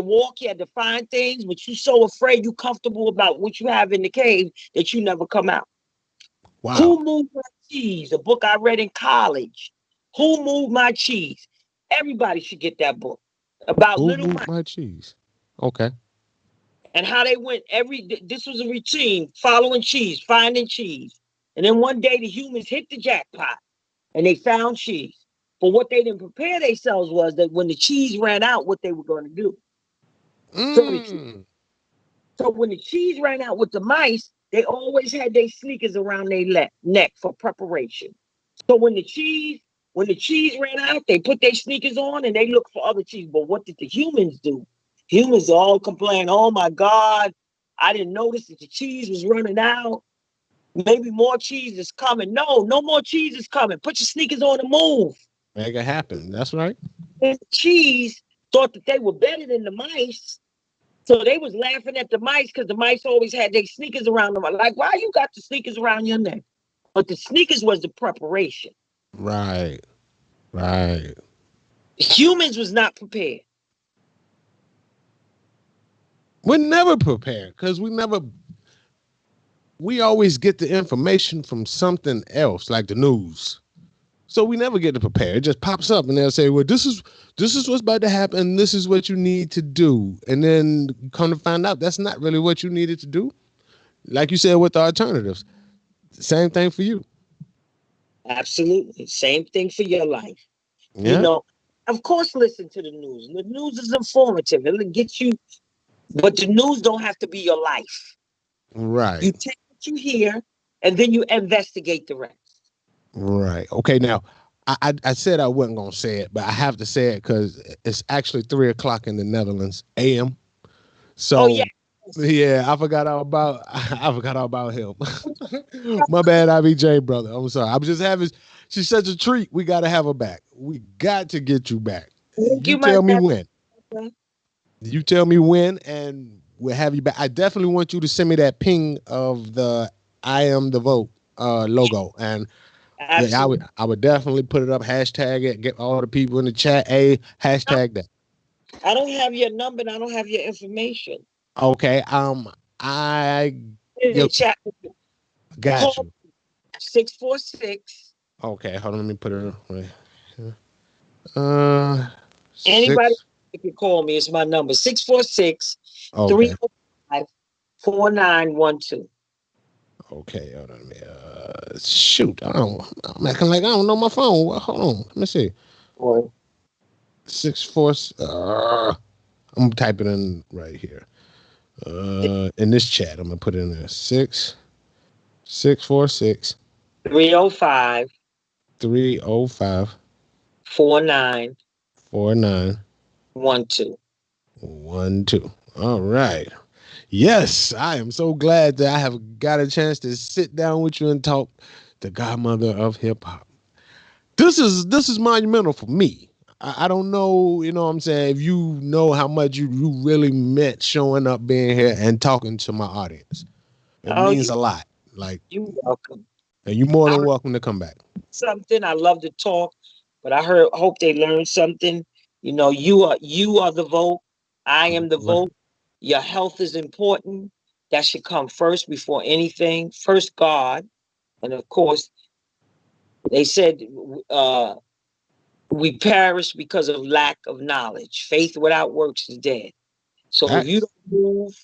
walk. You had to find things, but you're so afraid, you're comfortable about what you have in the cave that you never come out. Wow. Who Moved My Cheese? A book I read in college. Who Moved My Cheese? Everybody should get that book about Who Moved My Cheese. Okay. And how they went this was a routine, following cheese, finding cheese. And then one day the humans hit the jackpot and they found cheese. But what they didn't prepare themselves was that when the cheese ran out, what they were going to do. So when the cheese ran out with the mice, they always had their sneakers around their neck for preparation. So when the cheese ran out, they put their sneakers on and they looked for other cheese. But what did the humans do? Humans all complain, oh my God, I didn't notice that the cheese was running out. Maybe more cheese is coming. No more cheese is coming. Put your sneakers on and move. Make it happen. That's right. And cheese thought that they were better than the mice. So they was laughing at the mice because the mice always had their sneakers around them. Like, why you got the sneakers around your neck? But the sneakers was the preparation. Right. Right. Humans was not prepared. We're never prepared because we always get the information from something else, like the news. So we never get to prepare. It just pops up and they'll say, well, this is what's about to happen. This is what you need to do. And then you come to find out that's not really what you needed to do. Like you said with the alternatives. Same thing for you. Absolutely. Same thing for your life. Yeah. You know, of course, listen to the news. The news is informative. It'll get you, but the news don't have to be your life. Right. You take what you hear and then you investigate the rest. Right. Okay. Now, I said I wasn't gonna say it, but I have to say it because it's actually 3 o'clock in the Netherlands a.m. So Oh, yeah. yeah, I forgot all about him. My bad, IBJ brother. I'm sorry. I'm just having. She's such a treat. We got to have her back. We got to get you back. Thank You you, my tell me brother. when. You tell me when, and we'll have you back. I definitely want you to send me that ping of the "I am the vote" logo, and yeah, Absolutely. I would definitely put it up. Hashtag it. Get all the people in the chat. Hashtag that. I don't have your number and I don't have your information. Okay. I In yo, the chat, got call you. 646. Okay, hold on. Let me put it right here. Uh, Anybody 6. can call me. It's my number 646 Okay. 305 4912. Okay. Hold on. Let me, shoot. I'm acting like I don't know my phone. Well, hold on. Let me see. 6 4. I'm typing in right here. In this chat, I'm gonna put it in there. 646 305 305 4912. 4912. All right. Yes, I am so glad that I have got a chance to sit down with you and talk the godmother of hip hop. This is monumental for me. I don't know, you know what I'm saying, if you know how much you really meant showing up, being here, and talking to my audience. It Oh, means a lot. Like, you're welcome. and you're more I than heard welcome to come back. something. I love to talk, but hope they learned something. You know, you are the vote. I am the Right. vote. Your health is important. That should come first before anything. First God. And of course, they said we perish because of lack of knowledge. Faith without works is dead. So if you Facts. don't move,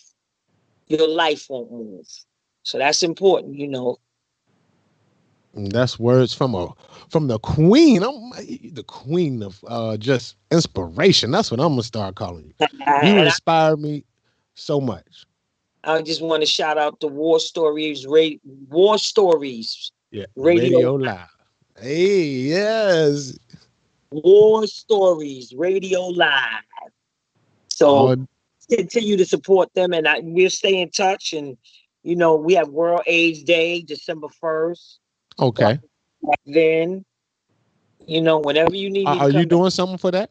your life won't move. So that's important, you know. And that's words from the queen. I'm the queen of just inspiration. That's what I'm gonna start calling you. You And inspire me so much. I just want to shout out the War Stories Yeah, Radio, Radio Live. Hey, yes. War Stories Radio Live. So Oh, continue to support them, and we'll stay in touch. And you know, we have World AIDS Day, December 1st. So okay. back then, you know, whenever you need me to Are you come back, doing something for that?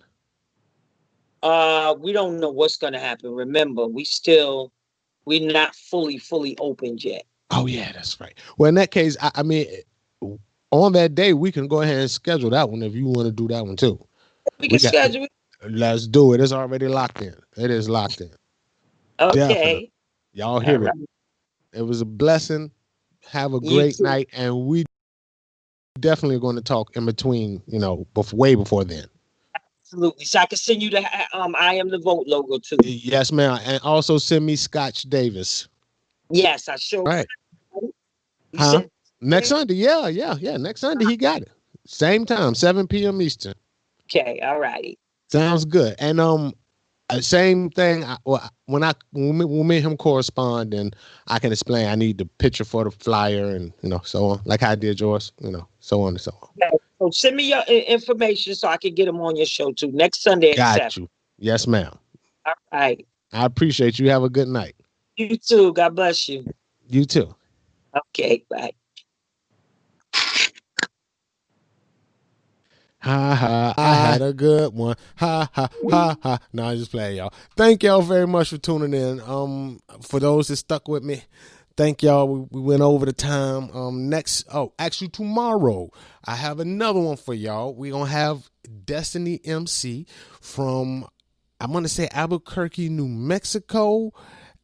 we don't know what's gonna happen. Remember, we're not fully opened yet. Oh yeah, that's right. Well, in that case, I mean, on that day we can go ahead and schedule that one if you want to do that one too. We We can got. schedule it. Let's do it. It's already locked in. It is locked in. Definitely. Okay. Y'all All hear it. right. It was a blessing. Have a You great too. night, and we definitely going to talk in between. Way before then. Absolutely. So I can send you the I am the vote logo too. Yes, ma'am. And also send me Scotch Davis. Yes, I sure. All right. You Huh? said Next Sunday. Yeah. Next Sunday he got it. Same time, 7 p.m. Eastern. okay. All righty. Sounds good. And same thing. When me and him correspond, then I can explain. I need the picture for the flyer, and so on, like I did yours. So on and so on. Okay. So send me your information so I can get them on your show too next Sunday at 7. Got you. Yes, ma'am. All right. I appreciate you. Have a good night. You too. God bless you. You too. Okay. Bye. Ha ha, I had a good one. Ha ha ha ha. No, I just playing, y'all. Thank y'all very much for tuning in. For those that stuck with me, thank y'all. We went over the time. Actually tomorrow, I have another one for y'all. We're gonna have Destiny MC from, I'm gonna say, Albuquerque, New Mexico.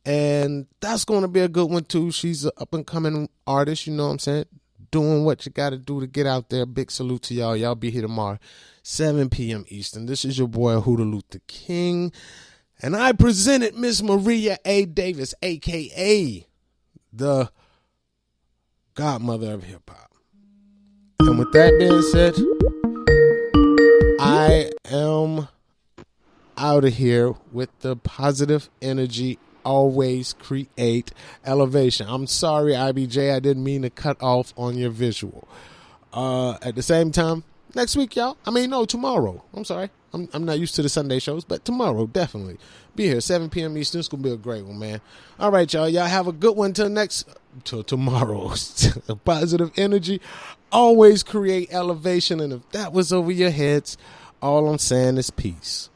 And that's going to be a good one, too. She's an up-and-coming artist, you know what I'm saying? Doing what you got to do to get out there. Big salute to y'all. Y'all be here tomorrow, 7 p.m. Eastern. This is your boy, Hooda Lutha King. And I presented Miss Maria A. Davis, a.k.a. the Godmother of Hip-Hop. And with that being said, I am out of here with the positive energy. Always create elevation. I'm sorry, IBJ. I didn't mean to cut off on your visual. At the same time, next week, y'all. Tomorrow. I'm sorry. I'm not used to the Sunday shows, but tomorrow, definitely. Be here, 7 p.m. Eastern. It's going to be a great one, man. All right, y'all. Y'all have a good one till tomorrow. Positive energy. Always create elevation. And if that was over your heads, all I'm saying is peace.